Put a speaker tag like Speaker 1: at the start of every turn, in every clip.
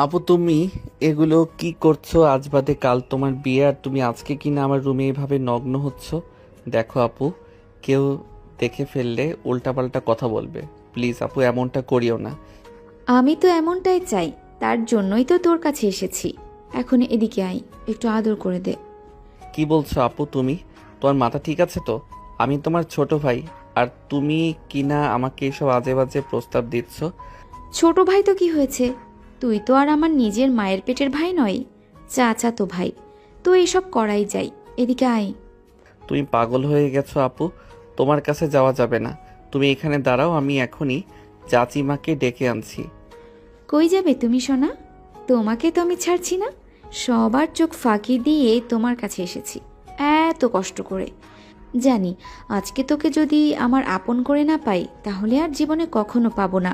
Speaker 1: আপু তুমি এগুলো কি করছো? আজ বাদে কাল তোমার বিয়ে, আর তুমি আজকে কিনা আমার রুমে এভাবে নগ্ন হচ্ছ। দেখো আপু, কেউ দেখে ফেললে উল্টাপাল্টা কথা বলবে। প্লিজ আপু, এমনটা করিও না।
Speaker 2: আমি তো এমনটাই চাই, তার জন্যই তো তোর কাছে এসেছি। এখন এদিকে আয়, একটু আদর করে দে।
Speaker 1: কি বলছো আপু তুমি? তোমার মাথা ঠিক আছে তো? আমি তোমার ছোট ভাই, আর তুমি কিনা আমাকে এসব আজে বাজে প্রস্তাব দিচ্ছ।
Speaker 2: ছোট ভাই তো কি হয়েছে? তুই তো আর আমার নিজের মায়ের পেটের ভাই নয়, চাচা তো ভাই। তো এসব করাই যায়, এদিকে আয়।
Speaker 1: তুমি পাগল হয়ে গেছো আপু, তোমার কাছে যাওয়া যাবে না। তুমি এখানে দাঁড়াও, আমি এখনই চাচিমাকে ডেকে আনছি।
Speaker 2: কই যাবে তুমি সোনা? তোমাকে তো আমি ছাড়ছি না। সবার চোখ ফাঁকি দিয়ে তোমার কাছে এসেছি এত কষ্ট করে। জানি আজকে তোকে যদি আমার আপন করে না পাই, তাহলে আর জীবনে কখনো পাবো না।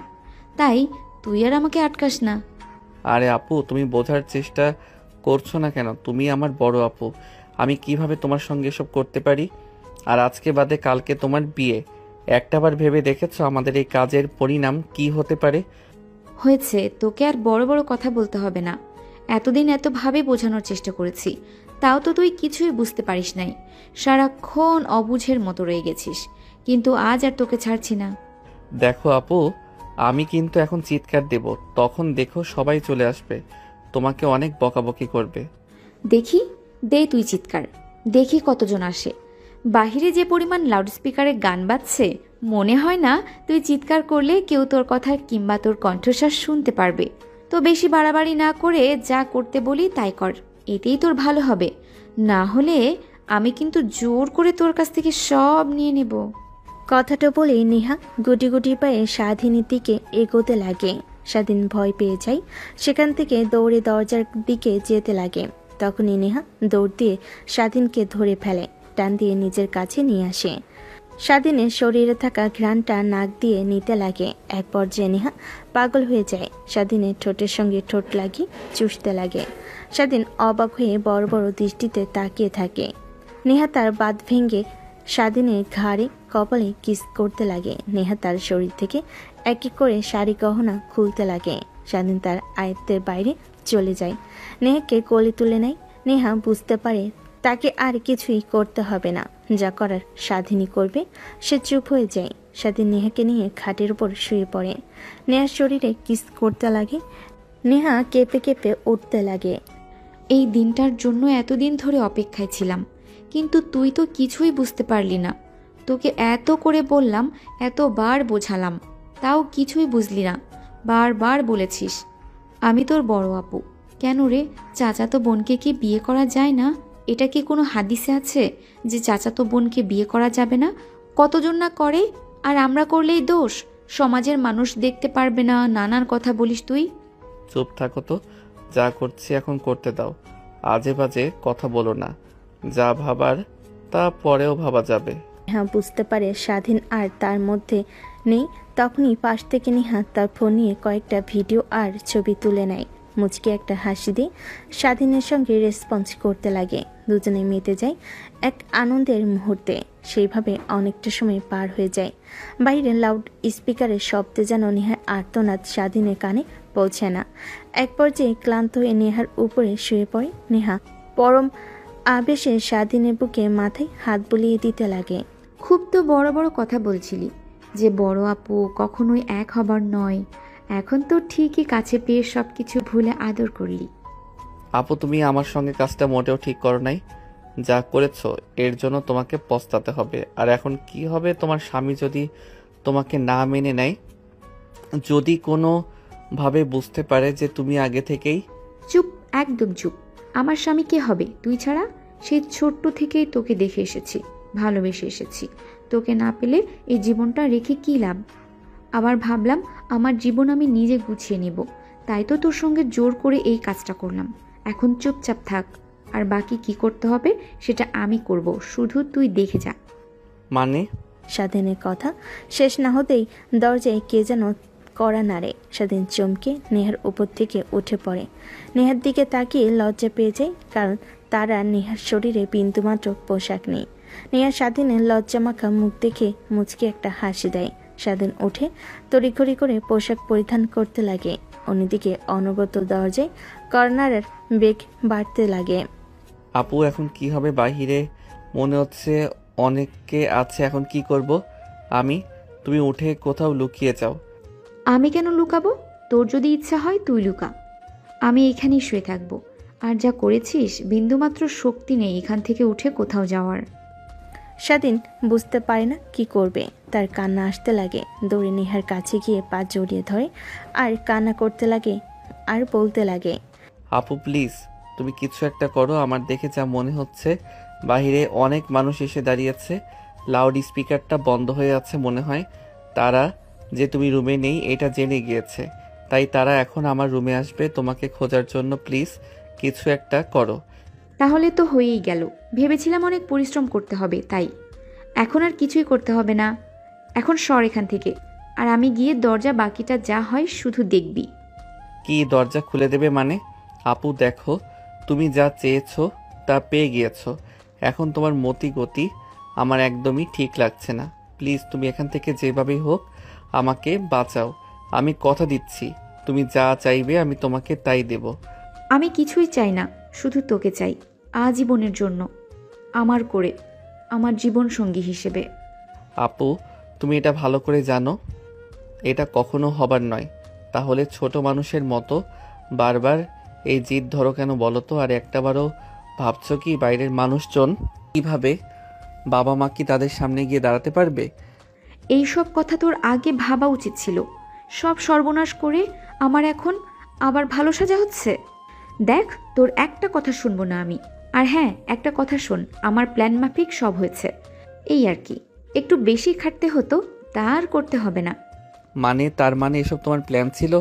Speaker 2: তাই তুই আর আমাকে আটকাস না।
Speaker 1: আরে আপু, তুমি বোঝার চেষ্টা করছো না কেন? তুমি আমার বড় আপু, আমি কিভাবে তোমার সঙ্গে এসব করতে পারি? আর আজকে বাদে কালকে তোমার বিয়ে। একটাবার ভেবে দেখেছো আমাদের এই কাজের পরিণাম কি হতে পারে?
Speaker 2: হয়েছে, তোকে আর বড় বড় কথা বলতে হবে না। এতদিন এতভাবে বোঝানোর চেষ্টা করেছি, তাও তো তুই কিছুই বুঝতে পারিস নাই। সারাক্ষণ অবুঝের মতো রয়ে গেছিস, কিন্তু আজ আর তোকে ছাড়ছি না।
Speaker 1: দেখো আপু, আমি কিন্তু এখন চিৎকার দেব, তখন দেখো সবাই চলে আসবে, তোমাকে অনেক বকাবকি করবে।
Speaker 2: দেখি, দে তুই চিৎকার, দেখি কতজন আসে। বাহিরে যে পরিমাণ লাউডস্পিকারে গান বাজছে, মনে হয় না তুই চিৎকার করলে কেউ তোর কথা কিংবা তোর কণ্ঠস্বর শুনতে পারবে। তো বেশি বাড়াবাড়ি না করে যা করতে বলি তাই কর, এতেই তোর ভালো হবে। না হলে আমি কিন্তু জোর করে তোর কাছ থেকে সব নিয়ে নেব।
Speaker 3: কথাটা বলে নেহা গুটি গুটি পায়ে স্বাধীনের দিকে এগোতে লাগে। স্বাধীন ভয় পেয়ে যায়, সেখান থেকে দৌড়ে দরজার দিকে যেতে লাগে। তখনই নেহা দৌড় দিয়ে স্বাধীনকে ধরে ফেলে, টান দিয়ে নিজের কাছে নিয়ে আসে। স্বাধীনের শরীরে থাকা ঘ্রাণটা নাক দিয়ে নিতে লাগে। এক পর্যায়ে নেহা পাগল হয়ে যায়, স্বাধীনের ঠোঁটের সঙ্গে ঠোঁট লাগিয়ে চুষতে লাগে। স্বাধীন অবাক হয়ে বড় বড় দৃষ্টিতে তাকিয়ে থাকে। নেহা তার বাঁধ ভেঙে স্বাধীনের ঘাড়ে কপালে কিস করতে লাগে। নেহা তার শরীর থেকে এক এক করে শাড়ি গহনা খুলতে লাগে। স্বাধীন তার আয়ত্তের বাইরে চলে যায়, নেহাকে কোলে তুলে নেয়। নেহা বুঝতে পারে তাকে আর কিছুই করতে হবে না, যা করার স্বাধীনই করবে। সে চুপ হয়ে যায়। স্বাধীন নেহাকে নিয়ে খাটের উপর শুয়ে পড়ে, নেহার শরীরে কিস করতে লাগে। নেহা কেঁপে কেঁপে উঠতে লাগে।
Speaker 2: এই দিনটার জন্য এতদিন ধরে অপেক্ষায় ছিলাম, কিন্তু তুই তো কিছুই বুঝতে পারলি না। তোকে এত করে বললাম, এতবার বোঝালাম, তাও কিছুই বুঝলি না। বারবার বলেছিস আমি তোর বড় আপু। কেন রে, চাচাতো বোনকে কি বিয়ে করা যায় না? এটা কি কোনো হাদিসে আছে যে চাচাতো বোনকে বিয়ে করা যাবে না? কতজন না করে, আর আমরা করলেই দোষ? সমাজের মানুষ দেখতে পারবে না, নানান কথা বলিস তুই।
Speaker 1: চুপ থাকো তো, যা করছি এখন করতে দাও। আজে বাজে কথা বলো না, যা ভাবার তা পরেও ভাবা যাবে।
Speaker 3: নেহা বুঝতে পারে স্বাধীন আর তার মধ্যে নেই। তখনই পাশ থেকে নেহা তার ফোন নিয়ে কয়েকটা ভিডিও আর ছবি তুলে নেয়। মুচকে একটা হাসি দিয়ে স্বাধীনের সঙ্গে রেসপন্স করতে লাগে। দুজনে মেতে যায় এক আনন্দের মুহূর্তে। সেইভাবে অনেকটা সময় পার হয়ে যায়। বাইরে লাউড স্পিকারের শব্দে যেন নেহার আর্তনাদ স্বাধীনের কানে পৌঁছে না। এক পর্যায়ে ক্লান্ত হয়ে নেহার উপরে শুয়ে পড়ে। নেহা পরম আবেশে স্বাধীনের বুকে মাথায় হাত বুলিয়ে দিতে লাগে।
Speaker 2: খুব তো বড় বড় কথা বলছিলি যে বড় আপু কখনোই এক হবার নয়, এখন তো ঠিকই কাছে পেয়ে সব কিছু ভুলে আদর করলি।
Speaker 1: আপু, তুমি আমার সঙ্গে কাজটা মোটেও ঠিক করো নাই। যা করেছো এর জন্য তোমাকে পস্তাতে হবে। আর এখন কি হবে তোমার স্বামী যদি তোমাকে না মেনে নেয়? যদি কোনো ভাবে বুঝতে পারে যে তুমি আগে থেকেই।
Speaker 2: চুপ, একদম চুপ। আমার স্বামী কে হবে তুই ছাড়া? সেই ছোট্ট থেকেই তোকে দেখে এসেছি, ভালোবেসে এসেছি। তোকে না পেলে এই জীবনটা রেখে কী লাভ? আবার ভাবলাম আমার জীবন আমি নিজে গুছিয়ে নেব, তাই তো তোর সঙ্গে জোর করে এই কাজটা করলাম। এখন চুপচাপ থাক, আর বাকি কি করতে হবে সেটা আমি করব, শুধু তুই দেখে যা।
Speaker 1: মানে?
Speaker 3: স্বাধীনের কথা শেষ না হতেই দরজায় কে যেন কড়া নাড়ে। স্বাধীন চমকে নেহার উপর থেকে উঠে পড়ে। নেহার দিকে তাকিয়ে লজ্জা পেয়ে যায়, কারণ তার আর নেহার শরীরে বিন্দুমাত্র পোশাক নেই। নেহা স্বাধীনের লজ্জামাখা মুখ দেখে মুচকি একটা হাসি দেয়। স্বাধীন উঠে তড়িঘড়ি করে পোশাক পরিধান করতে লাগে। অন্যদিকে অনবরত দরজায় কর্নারের বেগ বাড়তে লাগে।
Speaker 1: আপু এখন কি হবে বাহিরে? মনে হচ্ছে অনেকে আছে, এখন কি করব আমি? তুমি উঠে কোথাও লুকিয়ে যাও।
Speaker 2: আমি কেন লুকাবো? তোর যদি ইচ্ছা হয় তুই লুকা, আমি এখানেই শুয়ে থাকবো। আর যা করেছিস, বিন্দুমাত্র শক্তি নেই এখান থেকে উঠে কোথাও যাওয়ার।
Speaker 3: স্বাধীন বুঝতে পারে না কি করবে। তার কান্না আসতে লাগে। দৌড়ে নেহার কাছে গিয়ে পা জড়িয়ে ধরে আর কান্না করতে লাগে আর বলতে লাগে,
Speaker 1: আপু প্লিজ তুমি কিছু একটা করো। আমার দেখে যা মনে হচ্ছে বাহিরে অনেক মানুষ এসে দাঁড়িয়েছে, লাউড স্পিকারটা বন্ধ হয়ে আছে মনে হয়। তারা যে তুমি রুমে নেই এটা জেনে গিয়েছে, তাই তারা এখন আমার রুমে আসবে তোমাকে খোঁজার জন্য। প্লিজ কিছু একটা করো।
Speaker 2: তাহলে তো হয়েই গেল। ভেবেছিলাম অনেক পরিশ্রম করতে হবে, তাই এখন আর কিছুই করতে হবে না। এখন সর এখান থেকে, আর আমি গিয়ে দরজা বাকিটা যা হয় শুধু দেখবি।
Speaker 1: কি দরজা খুলে দেবে মানে? আপু দেখো, তুমি যা চেয়েছো তা পেয়ে গিয়েছো। এখন তোমার মতি গতি আমার একদমই ঠিক লাগছে না। প্লিজ তুমি এখান থেকে যেভাবেই হোক আমাকে বাঁচাও। আমি কথা দিচ্ছি তুমি যা চাইবে আমি তোমাকে তাই দেব।
Speaker 2: আমি কিছুই চাই না, শুধু তোকে চাই, আজীবনের জন্য, আমার করে, আমার জীবন সঙ্গী হিসেবে।
Speaker 1: আপু তুমি এটা ভালো করে জানো এটা কখনো হবার নয়। তাহলে ছোট মানুষের মতো বারবার এই জিদ ধরো কেন বলো তো? আর একটাবারও ভাবছো কি বাইরের মানুষজন কিভাবে? বাবা মা কি তাদের সামনে গিয়ে দাঁড়াতে পারবে?
Speaker 2: এই সব কথা তোর আগে ভাবা উচিত ছিল। সব সর্বনাশ করে আমার এখন আবার ভালো সাজা হচ্ছে। দেখ, তোর একটা কথা শুনবো না আমি। আর হ্যাঁ, একটা কথা শোন, আমার প্ল্যান মাফিক সব হয়েছে, এই আর কি। একটু বেশি খাটতে হতো, তা আর করতে হবে না।
Speaker 1: মানে তার মানে এসব তোমার প্ল্যান ছিল?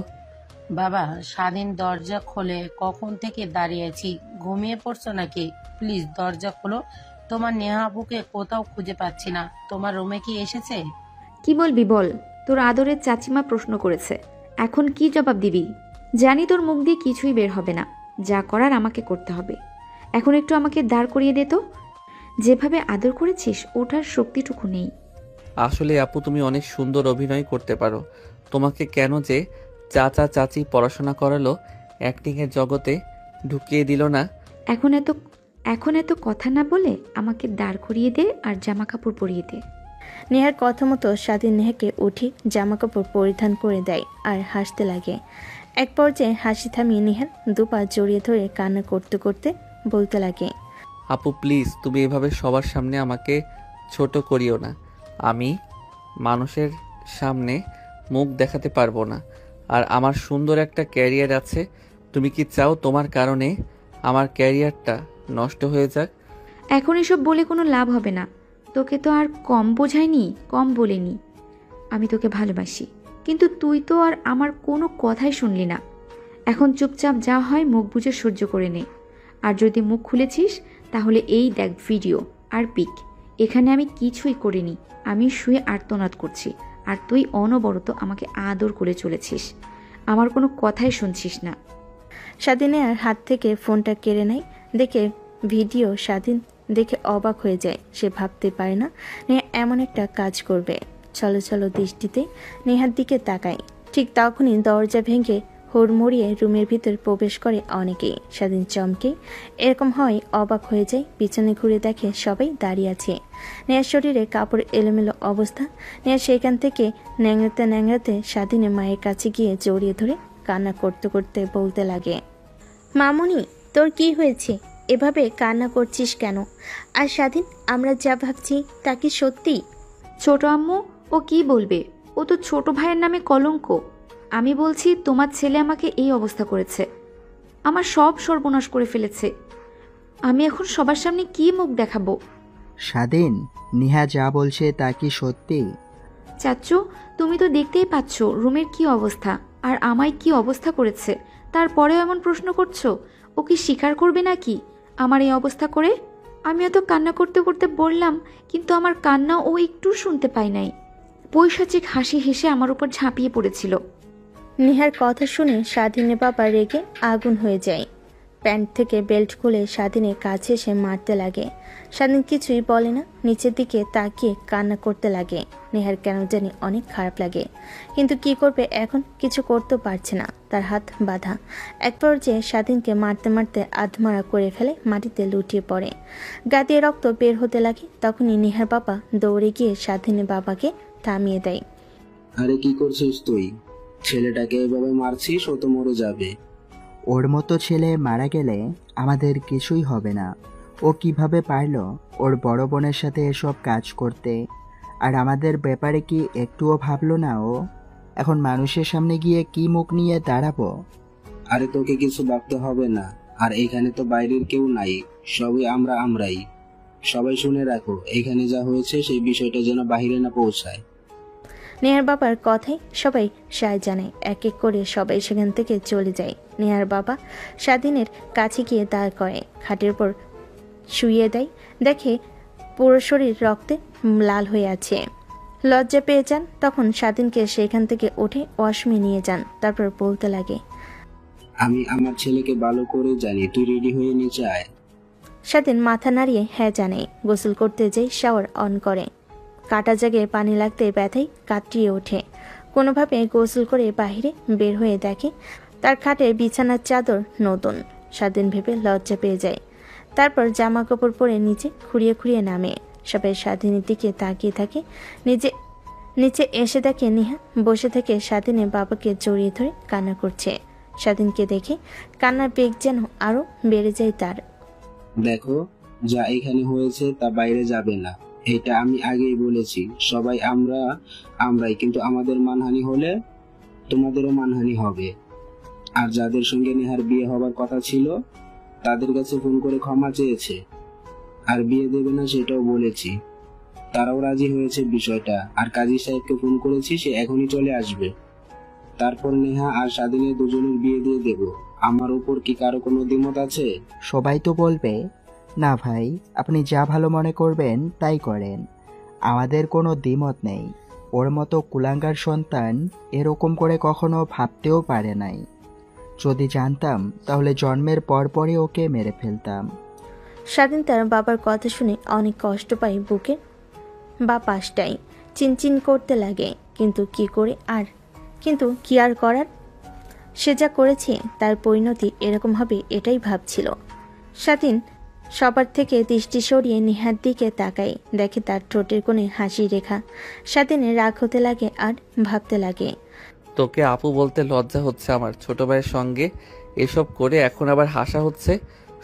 Speaker 4: বাবা, স্বাধীন দরজা খোলে, কখন থেকে দাঁড়িয়েছি, ঘুমিয়ে পড়ছো নাকি? প্লিজ দরজা খোলো। তোমার নেহা আপুকে কোথাও খুঁজে পাচ্ছি না। তোমার রুমে কি এসেছে?
Speaker 2: কি বলবি বল? তোর আদরের চাচিমা প্রশ্ন করেছে, এখন কি জবাব দিবি? জানি তোর মুখ দিয়ে কিছুই বের হবে না, যা করার আমাকে করতে হবে। এখন একটু আমাকে দাঁড় করিয়ে দে তো। যেভাবে আদর করেছিস ওঠার শক্তিটুকু নেই।
Speaker 1: আসলে আপু তুমি অনেক সুন্দর অভিনয় করতে পারো। তোমাকে কেন যে চাচা চাচি পড়াশোনা করালো, অ্যাক্টিংয়ের জগতে ঢুকিয়ে দিল না?
Speaker 2: এখন এত কথা না বলে আমাকে দাঁড় করিয়ে দে আর জামা কাপড় পরিয়ে দে।
Speaker 3: নেহার কথা মতো স্বাধীন নেহাকে উঠে জামাকাপড় পরিধান করে দেয় আর হাসতে লাগে। এক পর্যায়ে হাসি থামিয়ে নেহার দুপা জড়িয়ে ধরে কান্না করতে করতে বলতে লাগে,
Speaker 1: আপু প্লিজ তুমি এভাবে সবার সামনে আমাকে ছোট করিও না। আমি মানুষের সামনে মুখ দেখাতে পারবো না। আর আমার সুন্দর একটা ক্যারিয়ার আছে। তুমি কি চাও তোমার কারণে আমার ক্যারিয়ারটা নষ্ট হয়ে যাক?
Speaker 2: এখন এসব বলে কোনো লাভ হবে না। তোকে তো আর কম বোঝায়নি, কম বলিনি। আমি তোকে ভালোবাসি, কিন্তু তুই তো আর আমার কোনো কথাই শুনলি না। এখন চুপচাপ যা হয় মুখ বুজে সহ্য করে নে। আর যদি মুখ খুলেছিস তাহলে এই দেখ ভিডিও আর পিক। এখানে আমি কিছুই করিনি, আমি শুয়ে আর্তনাদ করছি, আর তুই অনবরত আমাকে আদর করে চলেছিস, আমার কোনো কথাই শুনছিস না।
Speaker 3: স্বাধীনের হাত থেকে ফোনটা কেড়ে নেয়। দেখে ভিডিও। স্বাধীন দেখে অবাক হয়ে যায়। সে ভাবতে পারে না নেহা এমন একটা কাজ করবে। চলো চলো দৃষ্টিতে নেহার দিকে তাকায়। ঠিক তখনই দরজা ভেঙে হুড়মুড়িয়ে রুমের ভিতর প্রবেশ করে অনেকেই। স্বাধীন চমকে এরকম হয় অবাক হয়ে যায়। পিছনে ঘুরে দেখে সবাই দাঁড়িয়ে আছে। নেহার শরীরে কাপড় এলোমেলো অবস্থা। নেহা সেখান থেকে ন্যাংড়াতে ন্যাংড়াতে স্বাধীনের মায়ের কাছে গিয়ে জড়িয়ে ধরে কান্না করতে করতে বলতে লাগে, মামুনি তোর কি হয়েছে? এভাবে কান্না করছিস কেন? আর স্বাধীন, আমরা যা ভাবছি তা কি সত্যি?
Speaker 2: ছোট আম্মু, ও কি বলবে? ও তো ছোট ভাইয়ের নামে কলঙ্ক। আমি বলছি তোমার ছেলে আমাকে এই অবস্থা করেছে, আমার সব সর্বনাশ করে ফেলেছে। আমি এখন সবার সামনে কি মুখ দেখাবো?
Speaker 5: স্বাধীন, নেহা যা বলছে তা কি সত্যি?
Speaker 2: চাচ্চু, তুমি তো দেখতেই পাচ্ছ রুমের কি অবস্থা, আর আমায় কি অবস্থা করেছে। তারপরেও এমন প্রশ্ন করছো? ও কি স্বীকার করবে নাকি আমার এই অবস্থা করে? আমি এত কান্না করতে করতে বললাম, কিন্তু আমার কান্না ও একটু শুনতে পায় নাই। পৈশাচিক হাসি হেসে আমার উপর ঝাঁপিয়ে পড়েছিল।
Speaker 3: নেহার কথা শুনে স্বাধীনের বাবা রেগে আগুন হয়ে যায়। প্যান্ট থেকে বেল্ট খুলে স্বাধীনের কাছে এসে মারতে লাগে। স্বাধীন কিছুই বলে না, নিচের দিকে তাকিয়ে কান্না করতে লাগে। নেহার কেন জানি অনেক খারাপ লাগে, কিন্তু কি করবে এখন, কিছু করতেও পারছে না, তার হাত বাঁধা। এক পর্যায়ে স্বাধীনকে মারতে মারতে আধমারা করে ফেলে, মাটিতে লুটিয়ে পড়ে। গা দিয়ে রক্ত বের হতে লাগে। তখনই নেহার বাবা দৌড়ে গিয়ে স্বাধীনের বাবাকে থামিয়ে দেয়।
Speaker 6: আরে কি করছিস তুই? ছেলেটাকে এভাবে মারছিস, ও তো মরে যাবে।
Speaker 5: ওর মতো ছেলে মারা গেলে আমাদের কিছুই হবে না। ও কিভাবে পারলো ওর বড় বোনের সাথে এসব কাজ করতে? আর আমাদের ব্যাপারে কি একটুও ভাবলো না ও? এখন মানুষের সামনে গিয়ে কি মুখ নিয়ে দাঁড়াবো?
Speaker 6: আরে তোকে কিছু ভাবতে হবে না, আর এখানে তো বাইরের কেউ নাই, সবই আমরাই। সবাই শুনে রাখো, এখানে যা হয়েছে সেই বিষয়টা যেন বাইরে না পৌঁছায়।
Speaker 3: নেহার বাবার কথাই সবাই সায় জানায়। এক এক করে সবাই সেখান থেকে চলে যায়। নেহার বাবা স্বাধীনের কাছে গিয়ে দাঁড় করে, খাটের উপর শুইয়ে দেয়। দেখে পুরো শরীর রক্তে লাল হয়ে আছে। লজ্জা পেয়ে যান। তখন স্বাধীনকে সেখান থেকে উঠে ওয়াশরুমে নিয়ে যান। তারপর বলতে লাগে,
Speaker 6: আমি আমার ছেলেকে ভালো করে জানি, তুই রেডি হয়ে নিচে আয়।
Speaker 3: স্বাধীন মাথা নাড়িয়ে হ্যাঁ জানে। গোসল করতে যেই শাওয়ার অন করে। কাটা জায়গায় পানি লাগতে ব্যথায় কাটিয়ে ওঠে। কোনোভাবে গোসল করে বাহিরে বের হয়ে দেখে তার খাটে বিছানার চাদর নতুন। স্বাধীন ভেবে লজ্জা পেয়ে যায়। তারপর জামা কাপড় পরে নিচে খুঁড়িয়ে খুঁড়িয়ে নামে। সবাই স্বাধীনের দিকে তাকিয়ে থাকে। নিচে এসে দেখে নেহা বসে থেকে স্বাধীনের বাবাকে জড়িয়ে ধরে কান্না করছে। স্বাধীনকে দেখে কান্নার বেগ যেন আরো বেড়ে যায় তার।
Speaker 6: দেখো, যা এখানে হয়েছে তা বাইরে যাবে না, এটা আমি আগেই বলেছি। সবাই আমরাই, কিন্তু আমাদের মানহানি হলে তোমাদেরও মানহানি হবে। আর যাদের সঙ্গে নেহার বিয়ে হবার কথা ছিল তাদের কাছে ফোন করে ক্ষমা চেয়েছে, আর বিয়ে দেবে না সেটাও বলেছি। তারাও রাজি হয়েছে বিষয়টা। আর কাজী সাহেবকে ফোন করেছি, সে এখনই চলে আসবে। তারপর নেহা আর স্বাধীনের দুজনের বিয়ে দিয়ে দেব। আমার উপর কি কারো কোনো দ্বিমত আছে?
Speaker 5: সবাই তো বলবে, না ভাই, আপনি যা ভালো মনে করবেন তাই করেন, আমাদের কোনো দ্বিমত নেই। ওর মতো কুলাঙ্গার সন্তান এরকম করে কখনো ভাবতেও পারে নাই। যদি জানতাম তাহলে জন্মের পরপরই ওকে মেরে ফেলতাম।
Speaker 3: স্বাধীন তার বাবার কথা শুনে অনেক কষ্ট পায় বুকে বা পাশটাই চিনচিন করতে লাগে। কিন্তু কি আর করার, সে যা করেছে তার পরিণতি এরকম হবে এটাই ভাবছিল। স্বাধীন সবার থেকে দৃষ্টি সরিয়ে নেহার দিকে তাকায়। দেখে তার ঠোঁটের কোণে হাসি রেখা। স্বাধীনের রাগ হতে লাগে আর ভাবতে লাগে,
Speaker 1: তোকে আপু বলতে লজ্জা হচ্ছে আমার। ছোট ভাইয়ের সঙ্গে এসব করে এখন আবার হাসা হচ্ছে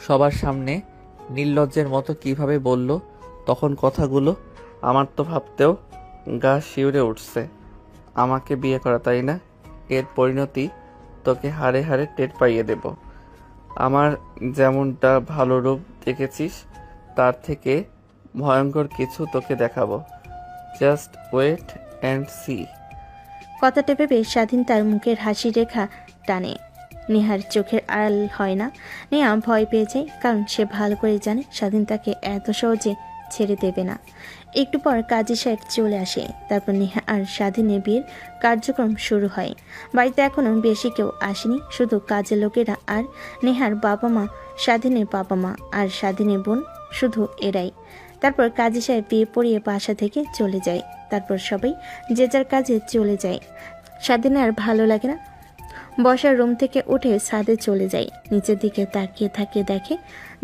Speaker 1: সবার সামনে। নির্লজ্জের মতো কিভাবে বলল তখন কথাগুলো। আমার তো ভাবতেও গা শিউরে উঠছে। আমাকে বিয়ে করা, তাই না? এর পরিণতি তোকে হাড়ে হাড়ে টের পাইয়ে দেব। আমার যেমনটা ভালো রূপ দেখেছিস তার থেকে ভয়ঙ্কর কিছু তোকে দেখাবো। Just wait and see.
Speaker 3: কথাটা ভেবে স্বাধীন তার মুখের হাসি রেখা টানে। নেহার চোখের আড়াল হয় না। নেহা ভয় পেয়ে যায়, কারণ সে ভালো করে জানে স্বাধীন তাকে এত সহজে ছেড়ে দেবে না। একটু পর কাজী সাহেব চলে আসে। তারপর নেহা আর স্বাধীনের বিয়ের কার্যক্রম শুরু হয়। বাড়িতে এখনো বেশি কেউ আসেনি, শুধু কাজের লোকেরা আর নেহার বাবা মা, স্বাধীনের বাবা মা আর স্বাধীনের বোন, শুধু এরাই। তারপর কাজী সাহেব বিয়ে পড়িয়ে বাসা থেকে চলে যায়। তারপর সবাই যে যার কাজে চলে যায়। স্বাধীন আর ভালো লাগে না। বসার রুম থেকে উঠে ছাদে চলে যায়। নিচের দিকে তাকিয়ে থাকিয়ে দেখে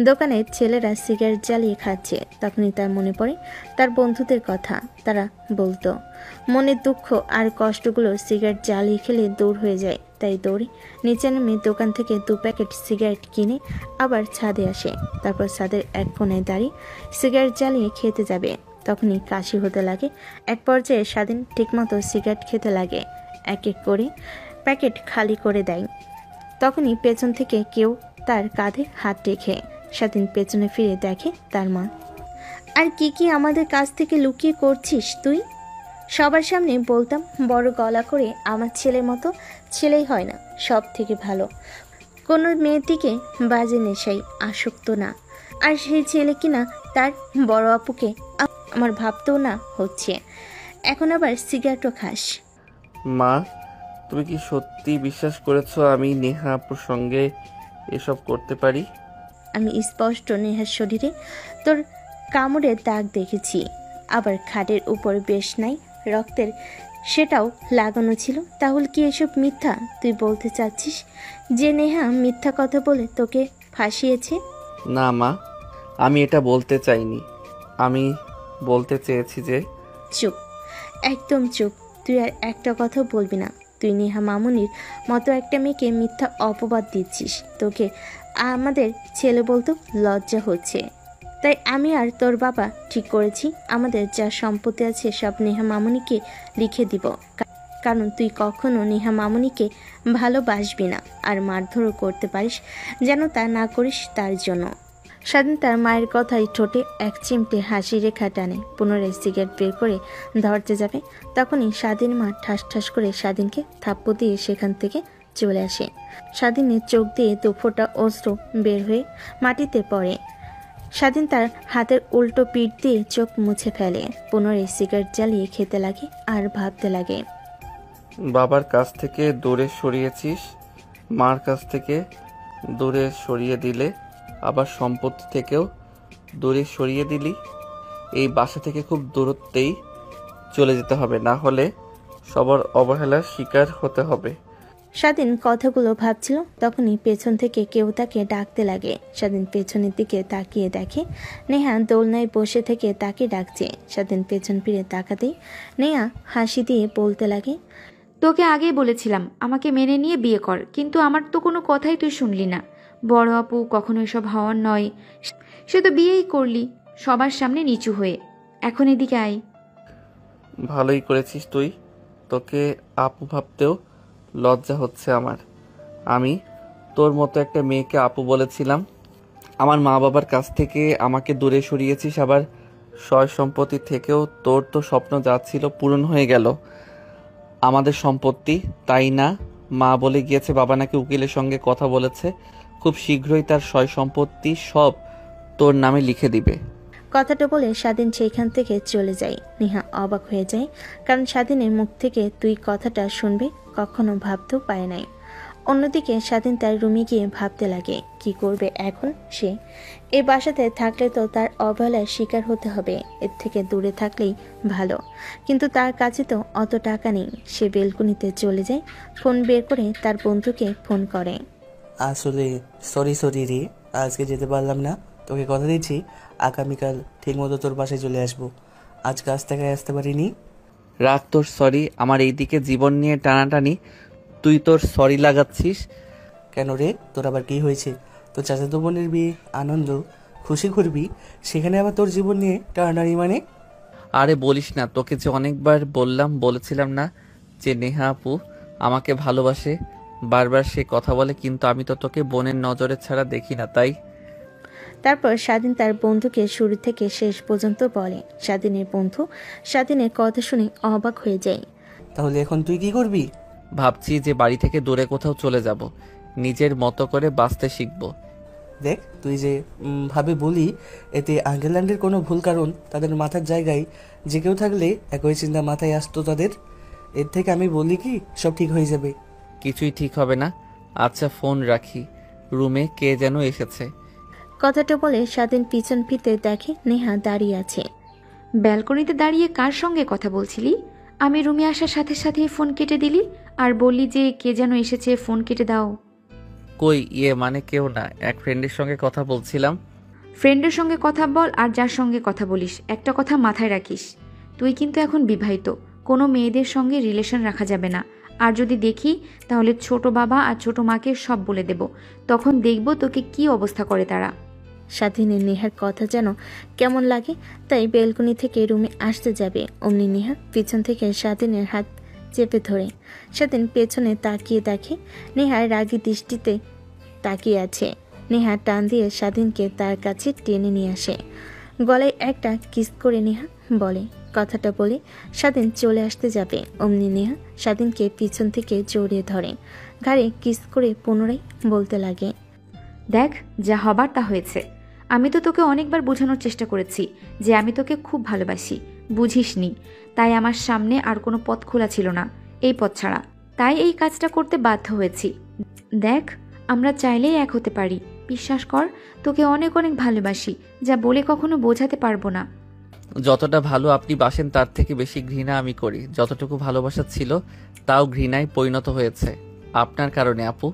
Speaker 3: দোকানের ছেলেরা সিগারেট জ্বালিয়ে খাচ্ছে। তখনই তার মনে পড়ে তার বন্ধুদের কথা। তারা বলতো মনের দুঃখ আর কষ্টগুলো সিগারেট জ্বালিয়ে খেলে দূর হয়ে যায়। তাই দৌড়ে নিচে নেমে দোকান থেকে 2 প্যাকেট সিগারেট কিনে আবার ছাদে আসে। তারপর ছাদের এক কোণায় দাঁড়িয়ে সিগারেট জ্বালিয়ে খেতে যাবে। তখনই কাশি হতে লাগে। এক পর্যায়ে স্বাধীন ঠিকমতো সিগারেট খেতে লাগে। এক এক করে প্যাকেট খালি করে দেয়। তখনই পেছন থেকে কেউ তার কাঁধে হাত রেখে। স্বাধীন পেছনে ফিরে দেখে তার মা। আর কি আমাদের কাছ থেকে লুকিয়ে করছিস তুই? সবার সামনে বলতাম বড় গলা করে আমার ছেলের মতো ছেলেই হয় না, সব থেকে ভালো, কোনো মেয়ের দিকে বাজে নেশাই আসক্ত না। আর সেই ছেলে কিনা তার বড় আপুকে আমার ভাবতেও না হচ্ছে। এখন আবার সিগারেটও খাস।
Speaker 1: মা, তুমি কি সত্যি বিশ্বাস করেছো আমি নেহা আপুর সঙ্গে এসব করতে পারি?
Speaker 3: আমি স্পষ্ট নেহার শরীরে তোর কামড়ের দাগ দেখেছি, আবার খাটের উপর বেশ নাই রক্তের, সেটাও লাগানো ছিল। তাহলে কি এসব মিথ্যা? তুই বলতে চাচ্ছিস যে নেহা মিথ্যা কথা বলে তোকে ফাঁসিয়েছে?
Speaker 1: না মা, আমি এটা বলতে চাইনি। আমি বলতে চেয়েছি যে
Speaker 3: চুপ, একদম চুপ। তুই আর একটা কথা বলবি না। তুই নেহা মামুনির মতো একটা মেয়েকে মিথ্যা অপবাদ দিচ্ছিস। তোকে আমাদের ছেলে বলতে লজ্জা হচ্ছে। তাই আমি আর তোর বাবা ঠিক করেছি আমাদের যা সম্পত্তি আছে সব নেহা মামুনিকে লিখে দিব। কারণ তুই কখনো নেহা মামুনিকে ভালোবাসবি না, আর মারধরও করতে পারিস যেন তা না করিস তার জন্য। স্বাধীন তার মায়ের কথায় ঠোঁটে এক চিমটে হাসি রেখা টানে। পুনরায় সিগারেট বের করে ধরতে যাবে, তখনই স্বাধীন মা ঠাস ঠাস করে স্বাধীনকে থাপ্পড় দিয়ে সেখান থেকে চলে আসে। স্বাধীনের চোখ দিয়ে দুফোঁটা অস্ত্র বের হয়ে মাটিতে পড়ে। স্বাধীন তার হাতের উল্টো পিঠ দিয়ে চোখ মুছে ফেলে। পুনরায় সিগারেট জ্বালিয়ে খেতে লাগে আর ভাবতে লাগে।
Speaker 1: বাবার কাছ থেকে দূরে সরিয়েছিস, মার কাছ থেকে দূরে সরিয়ে দিলে, আবার সম্পত্তি থেকেও দূরে সরিয়ে দিলি। এই বাসা থেকে খুব দূরত্বেই চলে যেতে হবে, না হলে সবার অবহেলার শিকার হতে হবে।
Speaker 3: স্বাধীন কথাগুলো ভাবছিল, তখনই পেছন থেকে কেউ তাকে ডাকতে লাগে। স্বাধীন পেছনের দিকে তাকিয়ে দেখে নেহা দোলনায় বসে থেকে তাকে ডাকছে। স্বাধীন পেছন ফিরে তাকাতেই নেহা হাসি দিয়ে বলতে লাগে,
Speaker 2: তোকে আগেই বলেছিলাম আমাকে মেনে নিয়ে বিয়ে কর, কিন্তু আমার তো কোনো কথাই তুই শুনলি না। বড় আপু কখনো এসব হওয়ার নয়, সে তো বিয়েই করলি সবার সামনে নিচু হয়ে। এখন এদিকে আয়।
Speaker 1: ভালোই করেছিস তুই, তোকে আপু ভাবতেও লজ্জা হচ্ছে আমার। আমি তোর মতো একটা মেয়েকে আপু বলেছিলাম। আমার মা বাবার কাছ থেকে আমাকে দূরে সরিয়েছিস, আবার সয় সম্পত্তি থেকেও তোর তো স্বপ্ন যা ছিল পূরণ হয়ে গেল। আমাদের সম্পত্তি, তাই না? মা বলে গিয়েছে বাবা নাকি উকিলের সঙ্গে কথা বলেছে, খুব শীঘ্রই তার সয় সম্পত্তি সব তোর নামে লিখে দিবে।
Speaker 3: কথাটা বলে স্বাধীন সেইখান থেকে চলে যায়। নেহা অবাক হয়ে যায়, কারণ স্বাধীনের মুখ থেকে তুই কথাটা শুনবে কখনো ভাবতেও পারে নাই। অন্যদিকে স্বাধীন তার রুমে গিয়ে ভাবতে লাগে কি করবে এখন সে। এই বাসাতে থাকলে তো তার অবহেলার শিকার হতে হবে, এর থেকে দূরে থাকলেই ভালো। কিন্তু তার কাছে তো অত টাকা নেই। সে বেলকনিতে চলে যায়, ফোন বের করে তার বন্ধুকে ফোন করে।
Speaker 7: আসলে সরি রে, আজকে যেতে পারলাম না। তোকে কথা দিচ্ছি আগামীকাল ঠিকমতো তোর বাসায় চলে আসবো। আজ কাজ থেকে আসতে পারিনি।
Speaker 1: রাগ তোর সরি, আমার এইদিকে জীবন নিয়ে টানাটানি, তুই তোর সরি লাগাচ্ছিস
Speaker 7: কেন রে? তোর আবার কি হয়েছে? তোর চাচাতো বোনের বিয়ে, আনন্দ খুশি করবি, সেখানে আবার তোর জীবন নিয়ে টানাটানি মানে?
Speaker 1: আরে বলিস না, তোকে যে অনেকবার বলেছিলাম না যে নেহা আপু আমাকে ভালোবাসে। বারবার সে কথা বলে, কিন্তু আমি তো তোকে বোনের নজরে ছাড়া দেখি না, তাই।
Speaker 3: তারপর স্বাধীন তার বন্ধুকে শুরু থেকে শেষ পর্যন্ত বলে। স্বাধীনের বন্ধু স্বাধীনের কথা শুনে অবাক হয়ে যায়।
Speaker 7: তাহলে এখন তুই কি করবি?
Speaker 1: ভাবছি যে বাড়ি থেকে দূরে কোথাও চলে যাব, নিজের মতো করে বাঁচতে শিখব।
Speaker 7: দেখ, তুই যে ভাবে বলি, এতে আঙ্কেল আন্টির কোনো ভুল, কারণ তাদের মাথার জায়গায় যে কেউ থাকলে একই চিন্তা মাথায় আসতো তাদের। এর থেকে আমি বলি কি সব ঠিক হয়ে যাবে।
Speaker 1: কিছুই ঠিক হবে না। আচ্ছা ফোন রাখি, রুমে কে যেন এসেছে।
Speaker 3: কথাটা বলে স্বাধীন পিছন ফিরতে দেখে নেহা দাঁড়িয়ে আছে।
Speaker 2: ব্যালকনিতে দাঁড়িয়ে কার সঙ্গে কথা বলছিলি? আমি রুমে আসার সাথে সাথেই ফোন কেটে দিলি আর বললি যে কে যেন এসেছে, ফোন কেটে দাও।
Speaker 1: কই, মানে কেউ না, এক ফ্রেন্ডের সঙ্গে কথা বলছিলাম।
Speaker 2: ফ্রেন্ডের সঙ্গে কথা বল আর যার সঙ্গে কথা বলিস, একটা কথা মাথায় রাখিস, তুই কিন্তু এখন বিবাহিত, কোনো মেয়েদের সঙ্গে রিলেশন রাখা যাবে না। আর যদি দেখি তাহলে ছোট বাবা আর ছোট মাকে সব বলে দেব, তখন দেখব তোকে কি অবস্থা করে তারা।
Speaker 3: স্বাধীনের নেহার কথা যেন কেমন লাগে, তাই বেলকনি থেকে রুমে আসতে যাবে অমনি নেহা পিছন থেকে স্বাধীনের হাত চেপে ধরে। স্বাধীন পেছনে তাকিয়ে দেখে নেহার রাগী দৃষ্টিতে তাকিয়ে আছে। নেহা টান দিয়ে স্বাধীনকে তার কাছে টেনে নিয়ে আসে, গলায় একটা কিস করে নেহা বলে। কথাটা বলে স্বাধীন চলে আসতে যাবে অমনি নেহা স্বাধীনকে পিছন থেকে জড়িয়ে ধরে, ঘাড়ে কিস করে পুনরায় বলতে লাগে,
Speaker 2: দেখ যা হবার তা হয়েছে। আমি তো তোকে অনেকবার বোঝানোর চেষ্টা করেছি যে আমি তোকে খুব ভালোবাসি, বুঝিসনি। তাই আমার সামনে আর কোনো পথ খোলা ছিল না এই পথ ছাড়া, তাই এই কাজটা করতে বাধ্য হয়েছি। দেখ আমরা চাইলেই এক হতে পারি। বিশ্বাস কর, তোকে অনেক অনেক ভালোবাসি, যা বলে কখনো বোঝাতে পারবো না।
Speaker 1: যতটা ভালো আপনি বাসেন তার থেকে বেশি ঘৃণা আমি করি। যতটুকু ভালোবাসা ছিল তাও ঘৃণায় পরিণত হয়েছে আপনার কারণে আপু।